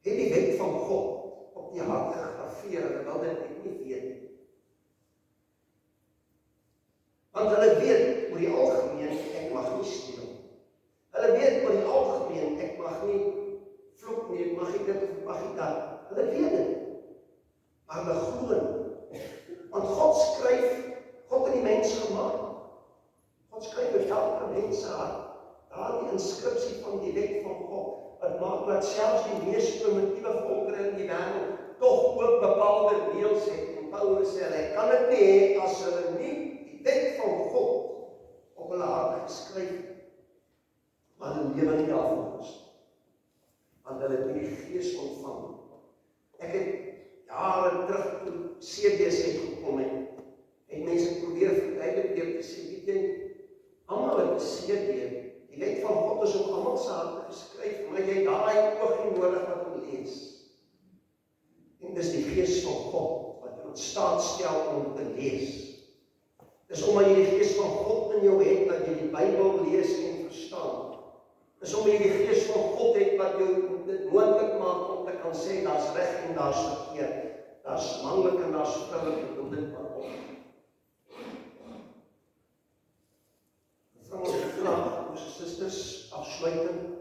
het die wet van God op die hart gegraveer, en wil dit nie weet. Want hulle weet oor die algemeen, ek mag nie steel. Hulle weet oor die algemeen, ek mag nie vloek nie, ek mag nie dit of ek mag nie dat. Hulle weet dit. Maar hulle glo nie. Want God skryf, God het die mens gemaak. God skryf in elke mens se hart, daar die inskripsie van die wet van God, wat maak dat selfs die mees primitiewe verskillende volkere in die wêreld tog ook bepaalde reëls het. En Paulus sê, hy kan dit nie hê as hulle nie die wet van God op hulle harte geskryf het, maar hulle lewe nie daarvan is. Want hulle het nie die Gees ontvang. Ek het jare terug toe CD's uitgekom het mense probeer verduidelik deur te sê, weet jy, almal het 'n CD. Die wet van God is op almal se harte geskryf, maar jy daai oog nie nodig wat om lees. En dis die Gees van God wat jou in staat stel om te lees. Dis omdat jy die Gees van God in jou het, dat jy die Bybel lees en verstaan. Dis omdat jy die Gees van God het, wat jou dit moontlik maak om te kan sê, daar's reg en daar's verkeerd. Daar's manlik en daar's vroulik, en doen dit maar op. Vra ons die vraag, ons susters, afsluitend.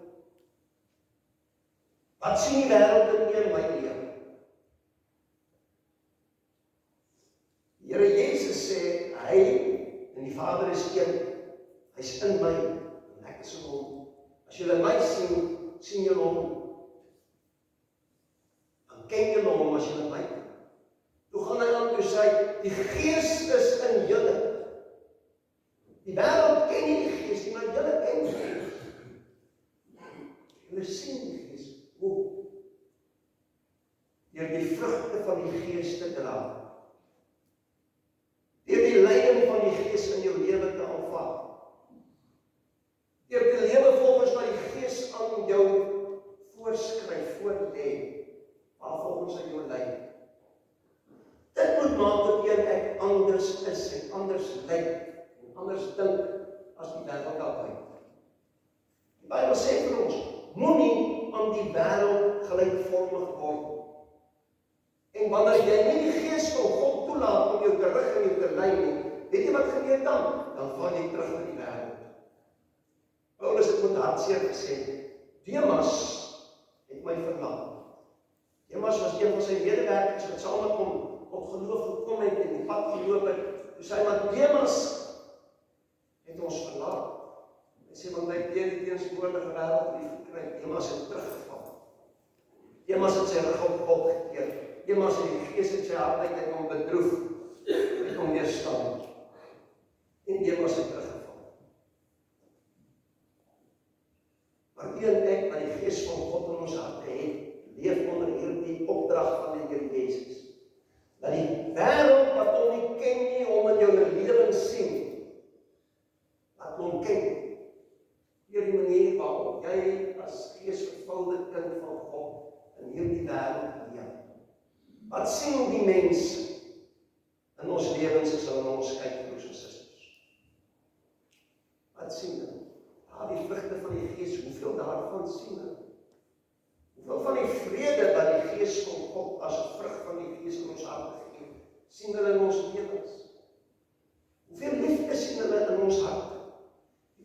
Wat sien die wêreld in my lewe? Die Here Jesus sê, hy en die Vader is een, hy's in my, en ek is in hom. As julle my sien, sien julle hom. Dan ken julle hom as julle my ken. Toe gaan hy aan toe sê, die Gees is in julle. Die wêreld ken nie die Gees nie, maar julle ken die Gees. Julle sien die Gees. Hoe? Deur die vrugte van die Gees te dra. Deur die leiding van die Gees in jou lewe te aanvaar. Deur te lewe volgens wat die Gees aan jou voorskryf, voorlê, waar volgens hy jou lei. Dit moet maak dat ek anders is, en anders lyk, en anders dink as die wêreld daar buite. Die Bybel sê vir ons, moenie aan die wêreld gelykvormig word. En wanneer jy nie die Gees van God toelaat om jou te rig en jou te lei nie, weet jy wat gebeur dan? Dan val jy terug in die wêreld. Paulus het met hartseer gesê, Demas het my verlaat. Demas was een van sy medewerkers wat saam met hom op geloof gekom het en die pad geloop het. Toe sê hy, maar Demas het ons verlaat. Hy sê, want hy teen die teenswoordige wêreld lief gekry. Demas het teruggeval. Demas het sy rug op God gekeer. Demas het die Gees in sy hart uit, het hom bedroef, het hom weerstaan. En Demas het teruggeval. Maar ek wat die Gees van God in ons harte het, leef onder hierdie opdrag van die Here Jesus. Dat die wêreld wat hom nie ken nie, hom in jou lewe sien. Wat hom ken. Deur die manier waarop jy as geesvervulde kind van God in hierdie wêreld leef. Wat sien die mense in ons lewens as hulle na ons kyk, broers en susters? Wat sien hulle? Die vrugte van die Gees, hoeveel daarvan sien hulle? Hoeveel van die vrede wat die Gees van God as 'n vrug van die Gees in ons harte gee, sien hulle in ons lewens? Hoeveel liefde sien hulle in ons harte?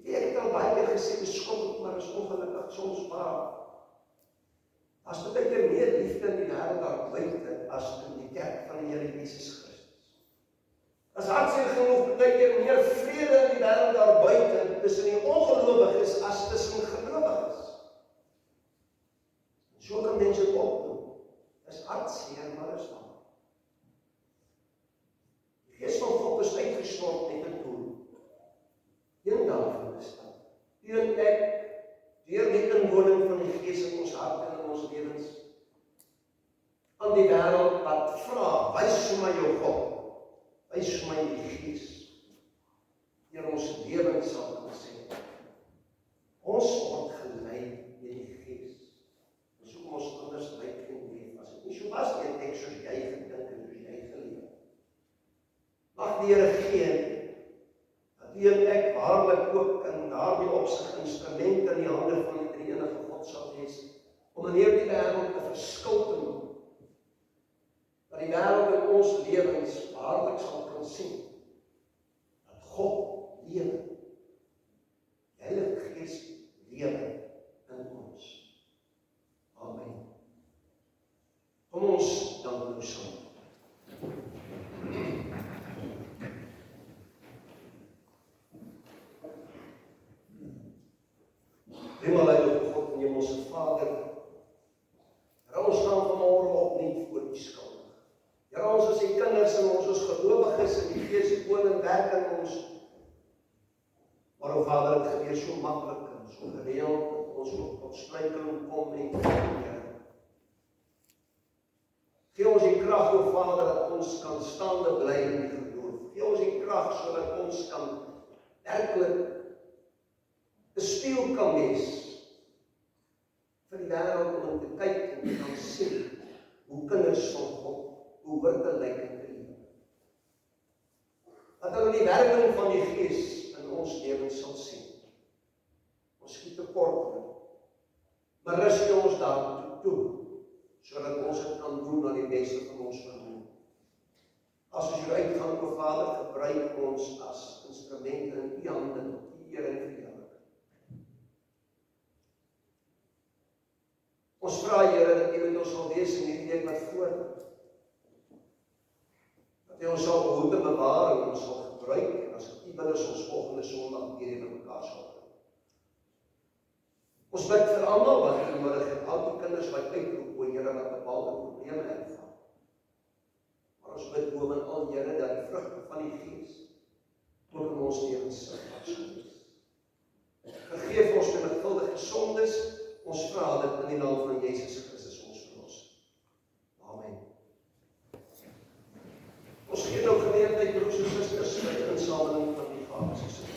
Ek het al baie keer gesê, beskop, maar is ongelukkig soms waar. As baie keer meer liefde in die wêreld daar buite as in die kerk van die Here Jesus Christus. As hartseer genoeg baie keer meer vrede in die wêreld daar buite tussen die ongelowiges as tussen gelowiges. So kan mense dit opdoen. Is hartseer, maar is waar. Die Gees van God is uitgestort met 'n doel. Een daarvan is dat deur die inwoning van die Gees in ons hart en in ons lewens, aan die wêreld wat vra, wys vir my jou God, wys vir my die Gees, deur ons lewens sal kan sê, ons word gelei deur die Gees. Ons hoekom ons anders lyk en leef, as dit nie so was nie, het ek soos jy gedink en soos jy geleef. Mag die Here gee, dat ek waarlik ook in daardie opsig instrumente in die hande van die drie-enige God sal wees, om in hierdie wêreld 'n verskil te maak. Dat die wêreld in ons lewens waarlik sal kan sien, dat God lewe. Die Heilige Gees lewe in ons. Amen. Kom ons dank nou saam. Hemel, Heilige God en Hemelse Vader, ons staan vanmôre opnuut voor U skuld. Here, ons is U kinders en ons is gelowiges en die Gees woon en werk in ons. Maar o Vader, dit gebeur so maklik en so gereeld dat ons ook tot struikeling kom en Here. Gee ons die krag, o Vader, dat ons kan staande bly in die geloof. Gee ons die krag sodat ons kan werklik 'n spieël kan wees vir die wêreld om te kyk en te kan sien hoe kinders van God, hoe hoort te lyk en te leef. Dat hulle die werking van die Gees in ons lewens sal sien. Ons skiet tekort, maar rus U ons daartoe toe, sodat ons dit kan doen aan die beste van ons vermoë. As ons U uitgaan, o Vader, gebruik ons as instrumente in U hande tot U eer en verheerliking. Ons vra, Here, dat U met ons sal wees in hierdie week wat voorkom. Dat U ons sal behoed en bewaar en ons sal gebruik, en as U wil is ons volgende Sondag weer in mekaar sal bring. Ons bid vir almal wat U nodig het, al die kinders wat uitroep, o Here, wat bepaalde probleme ervaar. Maar ons bid bovenal, Here, dat die vrugte van die Gees ook in ons lewens sigbaar sal wees. Vergeef ons menigvuldige sondes, ons vra dit in die naam van Jesus Christus, ons verlosser. Amen. Ons gee nou geleentheid, broers en susters, vir die insameling van die Vader se seën.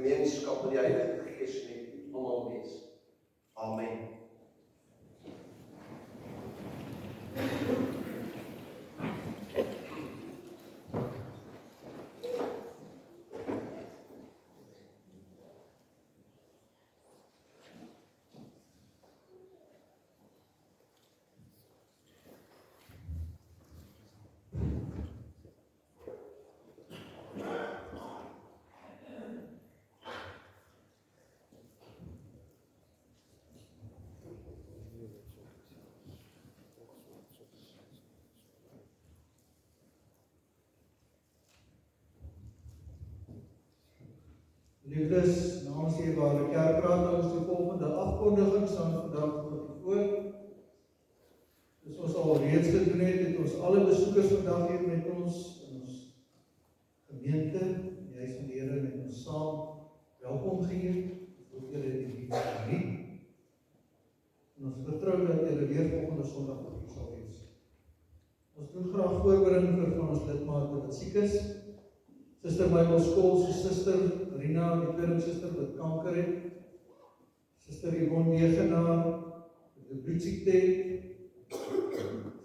gemeenskap met die Heilige Gees met u almal wees. Amen. Liefdes, namens die ware kerkraad, ons die volgende afkondigings aan vandag tot u voor. Soos ons al reeds gedoen het ons alle besoekers vandag hier met ons in ons gemeente, in die huis van die Here met ons saam welkom geheet. Ons wil julle die diens geniet. En ons vertrou dat julle weer volgende Sondag op hier sal wees. Ons doen graag voorbereiding vir van ons lidmate wat siek is. Suster Michael Skool, sy suster Rina, die tweede suster wat kanker het. Suster Yvonne Wegenaar, die bloedsiekte het.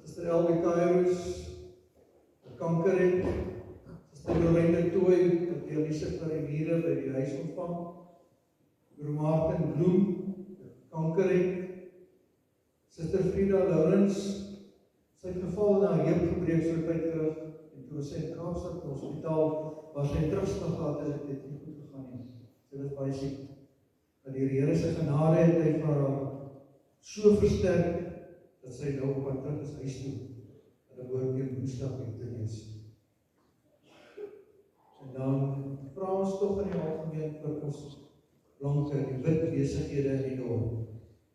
Suster Elbe Kairos, wat kanker het. Suster Lorraine Tooi, wat dialyse vir die niere by die huis ontvang. Broer Martin Bloem, wat kanker het. Suster Frida Lourens, sy het geval na heupgebreek so tyd terug. En toe sy in Kaapstad hospitaal waar sy terugslag gehad het, het nie goed gegaan nie. Sy was baie siek. Maar die Here se genade het hy vir haar so versterk, dat sy nou op pad terug is huis toe. Hulle behoort weer Woensdag weer te wees. En dan vra ons tog in die algemeen vir ons blanke, die wit besighede in die dorp.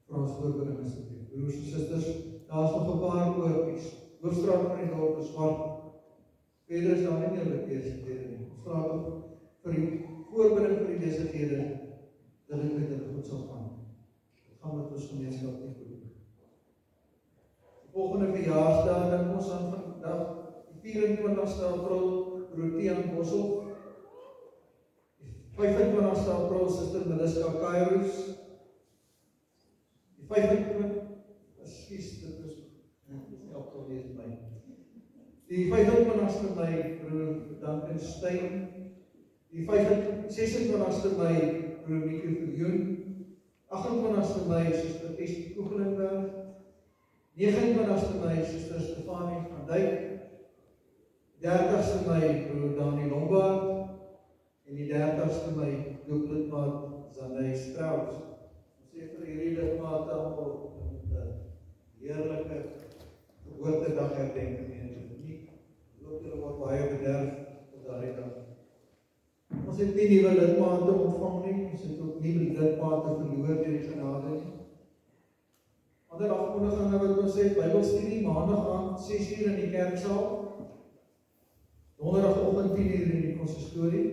Vir ons voorbereiding asseblief. Broers en susters, daar is nog 'n paar oortjies. Hoofstraat van die dorp is swart. Verder is daar nie meer wit besighede nie. Ons vra tog vir die voorbereiding vir die besighede, dat dit met hulle goed sal gaan. Dit gaan met ons gemeenskap nie goed. Die volgende verjaarsdag, dan ons aan vandag, die 24ste April, broer Tiaan Boshoff. Die 25ste April, suster Melissa Kairos. Die 25, excuse, dit is nie April wees my. Die 25ste Mei, broer Duncan Stein. Die 26ste Mei, broer Mieke Viljoen. 28ste Mei, suster Estie Koegelenberg. 29ste Mei, suster Stefanie van Dijk. 30ste Mei, broer Dani Lombard. En die 30ste Mei, doopledmaat Zanay Strauss. Ons sê vir hierdie lidmate almal heerlike geboortedag herdenking en uniek. Hulle word baie bederf op daardie dag. Ons het nie nuwe lidmate ontvang nie, ons het ook nie lidmate verloor deur die genade nie. Ander afkondigings wat ons sê, Bybelstudie maandag aand 6:00 in die kerksaal. Donderdagoggend 10:00 in die konsistorie.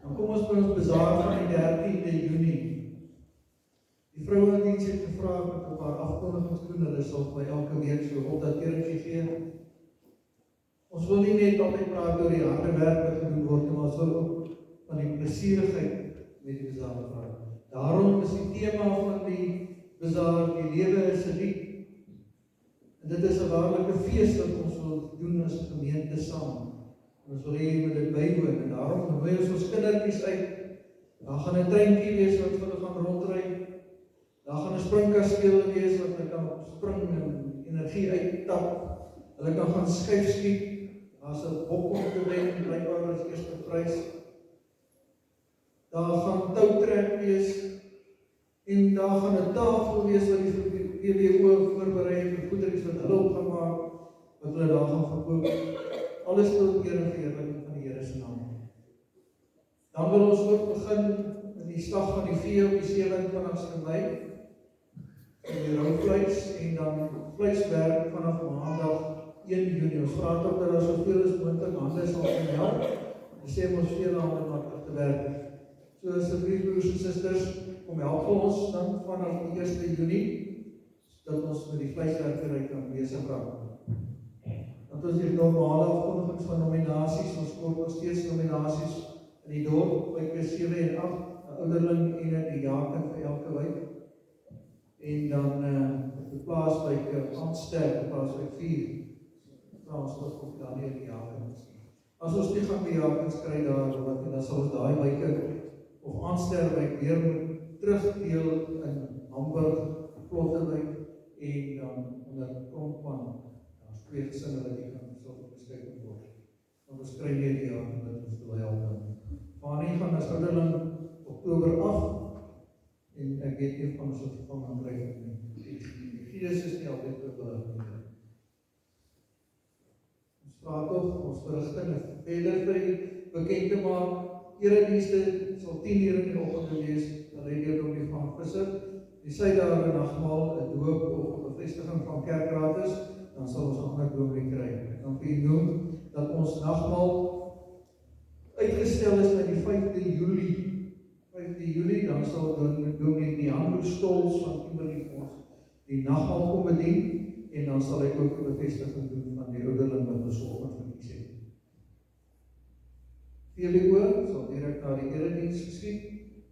Dan kom ons by ons bazaar van die 13de Junie. Die vrouendiens het gevra met op haar afkondigings doen, hulle sal my elke week so opdatering gee. Ons wil nie net altyd praat oor die harde werk wat gedoen word, maar ons wil ook van die plesierigheid met die bazaar praat. Daarom is die tema van die bazaar, die lewe is 'n lied. En dit is 'n waarlike fees wat ons wil doen as gemeente saam. En ons wil hê met dit bywoon, en daarom nooi ons kindertjies uit. Daar gaan 'n treintjie wees wat vir hulle gaan rondry. Daar gaan 'n springkasteel wees wat hulle kan spring en energie uittap. Hulle kan gaan skuif skiet. Daar's 'n bok om te wen, blykbaar as eerste prys. Daar gaan toutrek wees. En daar gaan 'n tafel wees wat die WWO voorberei het vir goederes wat hulle opgemaak, wat hulle daar gaan verkoop. Alles tot eer en verheerliking van die Here se naam. Dan wil ons ook begin met die slag van die vee op die 27ste Mei. Die rouvleis en dan vleiswerk vanaf maandag 1 Junie. Ons vra tog dat daar soveel as moontlik hande sal help. En sê ons veel hande maak te werk. So asseblief broers en susters, kom help ons dan vanaf die 1 Junie, dat ons met die vleiswerkery kan besig raak. Dat ons die normale afkondigings van nominasies, ons kort nog steeds nominasies in In die dorp, wyke 7 en 8, 'n ouderling en 'n diaken vir elke wyk. En dan die plaaswyke Aansterk, plaaswyk 4, Fransburg of dan nie die diaken. As ons nie gaan diakens kry daar, dan sal ons daai wyke of Aansterwyk weer moet terugdeel in Hamburg, Plotterwyk en dan onder Krompman. Daar's 2 gesinne wat hier kan sal beskikbaar word. Want ons kry nie die jaar wat ons wil help. Maar nie gaan as ouderling Oktober af en ek weet nie van ons wat van gaan kry nie. Die virus is nie altyd oorwillig nie. Ons praat tog, ons verrigting verder vir bekend te maak. Eredienste sal 10 uur in die oggend wees, gelei deur Dominee van Visser. Die sy daar 'n nagmaal, 'n doop of 'n bevestiging van kerkraad is, dan sal ons 'n ander dominee kry. Dan kan jy noem dat ons nagmaal uitgestel is na die 5de Julie. 5de Julie, dan sal dominee die Handelsstols van Kimberley ons die nagmaal kom bedien en dan sal ek ook 'n bevestiging doen van die ouderling wat ons vanoggend verkies het. Februarie sal direk na die erediens geskied,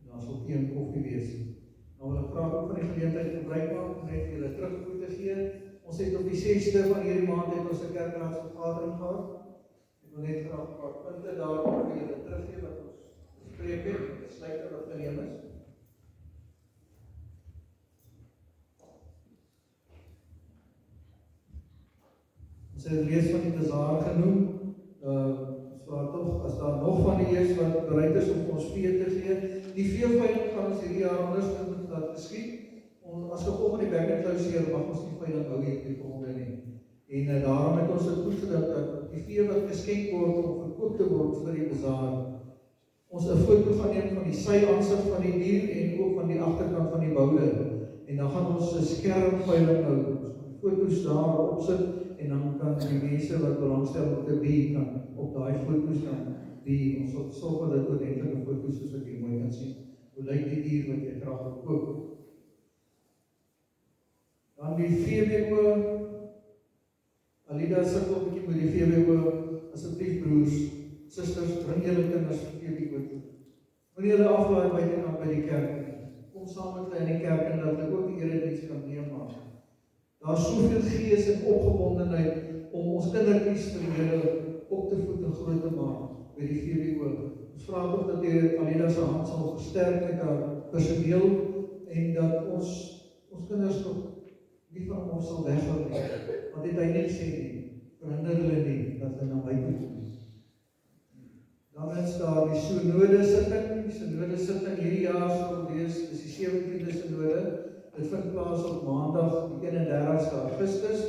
dan sal teen koffie wees. Nou wil ek graag ook van die geleentheid gebruik maak om net vir julle terugvoer te gee. Ons het op die 6de van hierdie maand het ons 'n kerkraadsvergadering gehad. Ek wil net graag 'n paar punte daarop vir julle teruggee wat ons bespreek het, besluite wat geneem is. Ons het lees van die bazaar genoem. Ons tog, as daar nog van die is wat bereid is om ons vee te gee. Die veeveiling gaan ons hierdie jaar anders moet laat geskied. As gevolg van die Back-and-Close mag ons die veiling hou hier die volgende nie. En daarom het ons het goedgedink dat die vee wat geskenk word om verkoop te word vir die bazaar, ons 'n foto gaan neem van die sy-aansig van die dier en ook van die agterkant van die boude. En dan gaan ons 'n skermveiling hou. Ons gaan foto's daar opsit en dan kan die mense wat belangstel om te wie kan op daai foto's dan wie ons sal sorg dat oordentlike foto's soos wat jy mooi kan sien. Hoe lyk die dier wat jy graag wil koop? Dan die VWO. Alida sukkel 'n bietjie met die VWO. Asseblief broers, susters, bring julle kinders vir VWO toe. Moenie hulle aflaai buitekant by die kerk nie. Kom saam met hulle in die kerk en dat hulle ook die erediens kan meemaak. Daar's soveel gees en opgewondenheid om ons kindertjies vir die Here op te voed en groot te maak by die VWO. Ons vra tog dat die Alida se hand sal versterk met haar personeel en dat ons kinders tog nie van ons sal weghou nie. Want het hy nie gesê nie, verhinder hulle nie dat hulle na my toe kom. Dan is daar die synode sitting. Die synode sitting hierdie jaar sal wees, dis die 17de synode. Dit vind plaas op maandag die 31ste Augustus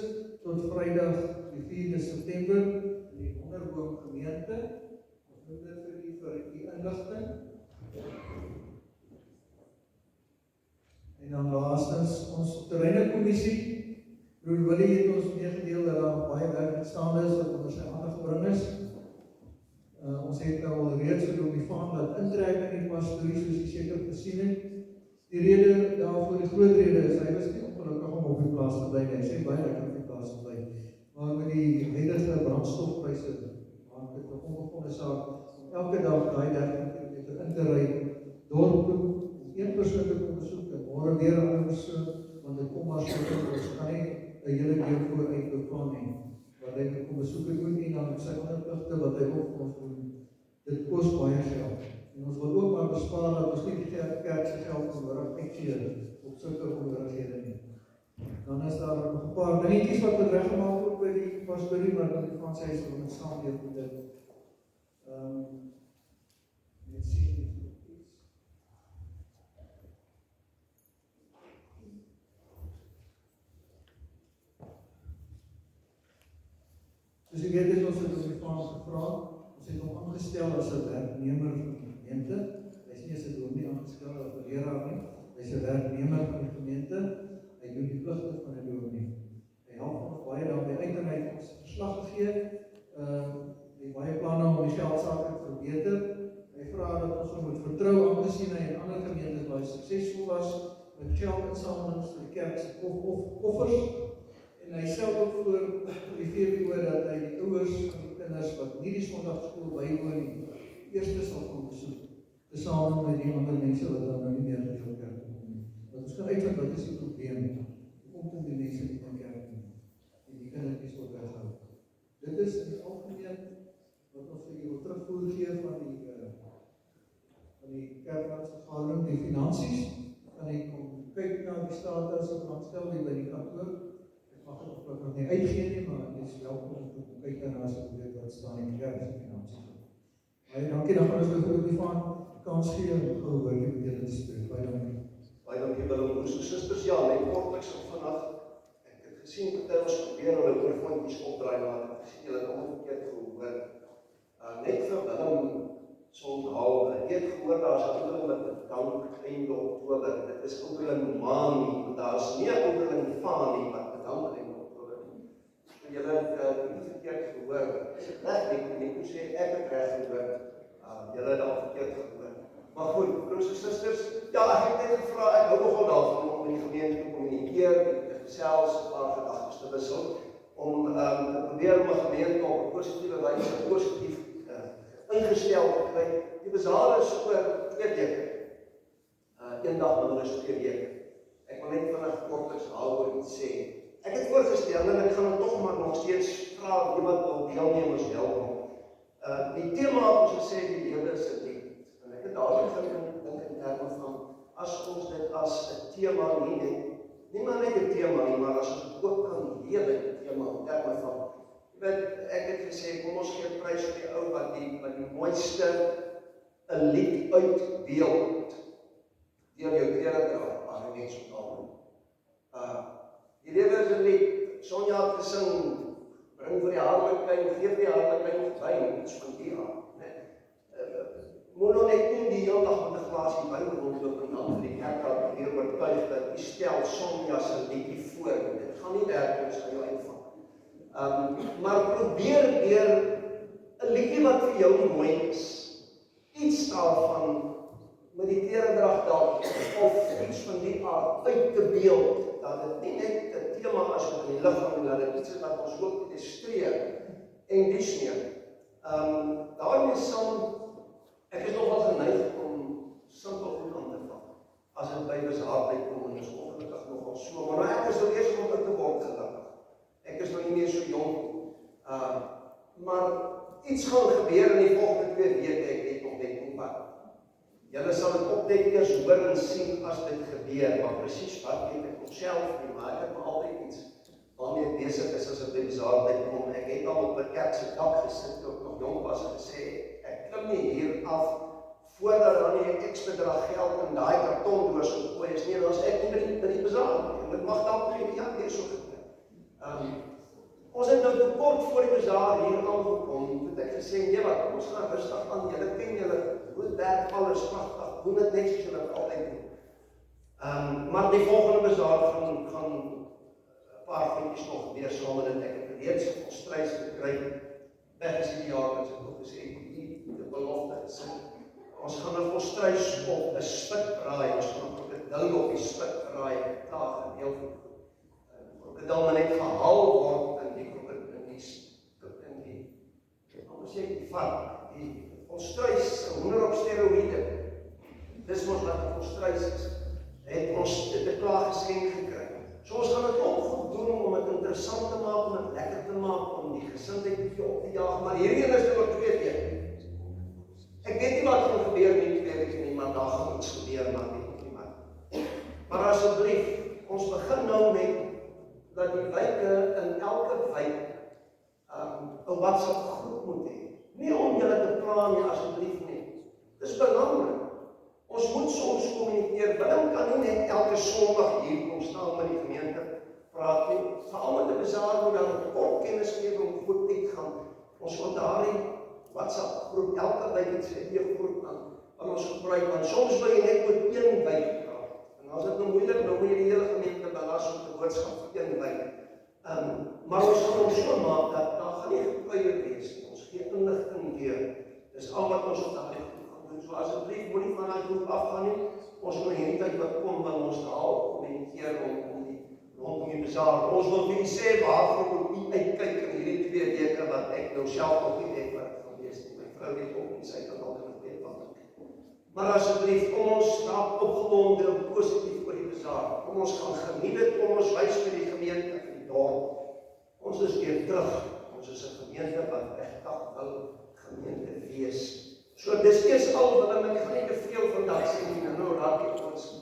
tot Vrydag die 4de September in die Wonderboom gemeente. Ons noem dit vir die inligting. En dan laastens ons terreinekommissie. Broer Willie het ons meegedeel dat daar baie werk gestaande is wat onder sy hande gebring is. Ons het al reeds gedoen die van dat intrek in die pastorie soos jy seker gesien het. Die rede daarvoor, die groot rede is, hy was nie ongelukkig om op die plaas te bly, hy sê baie lekker op die plaas te bly, maar met die huidige brandstofpryse, maak dit 'n onbefonde saak, om elke dag daai 30 km in te ry, dorp toe, om een persoon te kom besoek, en môre weer 'n ander persoon, want dit kom maar so, ons kan nie 'n hele deel vooruit beplan nie, wat hy kom besoek doen, en dan sy ander pligte wat hy ook vir ons doen, dit kos baie geld. En ons wil ook maar bespaar dat ons nie die kerk se geld nodig uitgee op sulke onnodighede nie. Dan is daar nog 'n paar dingetjies wat reggemaak word by die pastorie, maar dan van sy is om saam weer met dit. Net sien iets. Dus ek weet dit ons het op die Frans gevra. Ons het hom aangestel as 'n werknemer van die gemeente. Hy is nie as 'n dominee aangestel as 'n leraar nie. Hy is 'n werknemer van die gemeente. Hy doen die pligte van 'n dominee. Hy help ons baie daarmee uit en hy het ons verslag gegee. Die baie planne om die geldsaake te verbeter. Hy vra dat ons hom moet vertrou aangesien hy in ander gemeentes baie suksesvol was met geldinsamelings vir die kerk se koffers. En hy stel ook voor die VWO dat hy die ouers van die kinders wat nie die Sondagskool bywoon nie, eerste sal gaan besoek, tesame met die ander mense wat dan nou nie meer in die kerk kom. Want ons gaan uitvind wat is die probleem. Hoe kom die mense nie in die kerk nie? En die kindertjies word weghou. Dit is in die algemeen wat ons vir julle terugvoer gee van die kerkraadvergadering, die finansies. Kan ek kom kyk na die status of aanstel hier by die kantoor. Ek mag dit nog nie uitgee nie, maar dit is welkom om te kyk na as ek weet wat staan in die kerk se finansies. Baie dankie, dan gaan ons vir die van kans gee om gehoor die met julle te spreek. Baie dankie. Baie dankie Willem, broers en susters. Ja, net kortliks op vandag. Ek het gesien party ons probeer hulle oorfoontjies opdraai, maar ek het gesien julle het almal verkeerd gehoor. Net vir Willem so onthou, ek het gehoor daar's 'n ouderling met 'n dank einde Oktober. Dit is ouderling maan nie, daar's nie 'n ouderling van nie, maar 'n dank einde Oktober. So julle het nie verkeerd gehoor. Reg, ek moet sê ek het reg gehoor. Julle het al verkeerd gehoor. Maar goed, broers en susters, ja, ek het net gevra, ek hou nogal daarvan om in die gemeente te kommunikeer, te gesels, 'n paar gedagtes te wissel, om te probeer om 'n gemeente op 'n positiewe wyse positief ingestel te kry. Die bazaar is oor 2 weke. Een dag minder is 2 weke. Ek wil net vinnig kortliks daaroor iets sê. Ek het voorgestel en ek gaan tog maar nog steeds vra iemand wil deelnemers help. Die tema wat ons gesê die lewe is 'n lied. En ek het daaroor gedink in terme van as ons dit as 'n tema nie maar net 'n tema nie, maar as ons ook kan lewe die tema in terme van ek het gesê, kom ons gee prys vir die ou wat die mooiste 'n lied uitbeeld deur jou klere dra, maar net so taal. Die lewe is 'n lied. Sonja het gesing, bring vir die hartlikheid, gee vir die hartlikheid wyn, iets van die aard. Moet nog net nie die hele dag met 'n glasie wyn rondloop en dan vir die kerkraad weer oortuig dat jy stel Sonja se liedjie voor. Dit gaan nie werk as jy jou uitvang. Maar probeer deur 'n liedjie wat vir jou mooi is, iets daarvan met die kleredrag dalk of iets van die aard uit te beeld, dat dit nie net 'n tema is wat in die liggaam, dat dit iets is wat ons ook illustreer en dis meer. Daarmee saam, ek is nogal geneig om simpel goed aan te vat, as dit by besaardheid kom en is ongelukkig nogal so, maar ek is nou eers om uit te word gelukkig. Ek is nog nie meer so jong, maar iets gaan gebeur in die volgende 2 weke, ek weet nog net nie wat. Julle sal dit ook net eers hoor en sien as dit gebeur, maar presies wat weet ek nog self nie, maar ek het maar altyd iets waarmee ek besig is as dit by besaardheid kom. Ek het al op 'n kerk se dak gesit toe ek nog jong was en gesê, ek klim nie hier af voordat daar nie 'n ekstra bedrag geld in daai kartondoos gegooi is nie, dan as ek nie by die bazaar nie. Dit mag dalk nie ja weer so gebeur. Ons het nou te kort voor die bazaar hier aangekom, het ek gesê, nee wat, ons gaan rustig aan, julle ken julle, goed werk, alles pragtig, doen dit net soos julle het altyd doen. Maar die volgende bazaar gaan 'n paar goedjies nog gebeur saam met dit, ek het reeds volstrys gekry, weg is die jaar, wat ek ook gesê, die belofte is, ons gaan 'n volstrys op 'n spit braai, ons gaan op 'n ding op die spit braai, klaar gedeel van dit dan net gehaal word in die anders sê die vark, die volstruis, hoender op steroïde. Dis mos wat die volstruis is. Het ons dit 'n klaar geskenk gekry. So ons gaan dit ook goed doen om dit interessant te maak, om dit lekker te maak, om die gesindheid bietjie op te jaag, maar hierdie een is nou oor 2 weke. Ek weet nie wat gaan gebeur in die 2 weke nie, maar daar gaan iets gebeur, maar weet ook nie wat. Maar asseblief, ons begin nou met dat die wyke in elke wyk 'n WhatsApp groep moet hê. Nie om julle te pla nie, asseblief nie. Dis belangrik. Ons moet soms kommunikeer. Willem kan nie net elke Sondag hier kom staan met die gemeente praat nie. Veral met 'n bazaar moet dan 'n kort kennisgewing goed uitgaan. Ons moet daardie WhatsApp groep elke wyk het sy eie groep aan ons gebruik, want soms wil jy net met een wyk praat. En as dit nou moeilik, dan moet jy die hele gemeente belas om te boodskap vir een wyk. Maar ons gaan ons so maak dat daar gaan nie gekuier wees nie. Ons gee inligting deur. Dis al wat ons op daardie groep gaan doen. So asseblief moenie van daai groep afgaan nie. Ons wil hierdie tyd wat kom wil ons daal kommunikeer rondom die bazaar. Ons wil nie sê waarvoor moet u uitkyk in hierdie 2 weke wat ek nou self nog nie weet wat gaan wees nie. My vrou het ook nie, sy kan dalk nog weet wat. Maar asseblief, kom ons staan opgewonde en positief oor die bazaar. Kom ons gaan geniet dit, kom ons wys vir die gemeente, vir die dorp. Ons is weer terug. Ons is 'n gemeente wat regtig wil gemeente wees. So dis eers al wat ek gaan nie te veel vandag sê nie, nou raak ek ons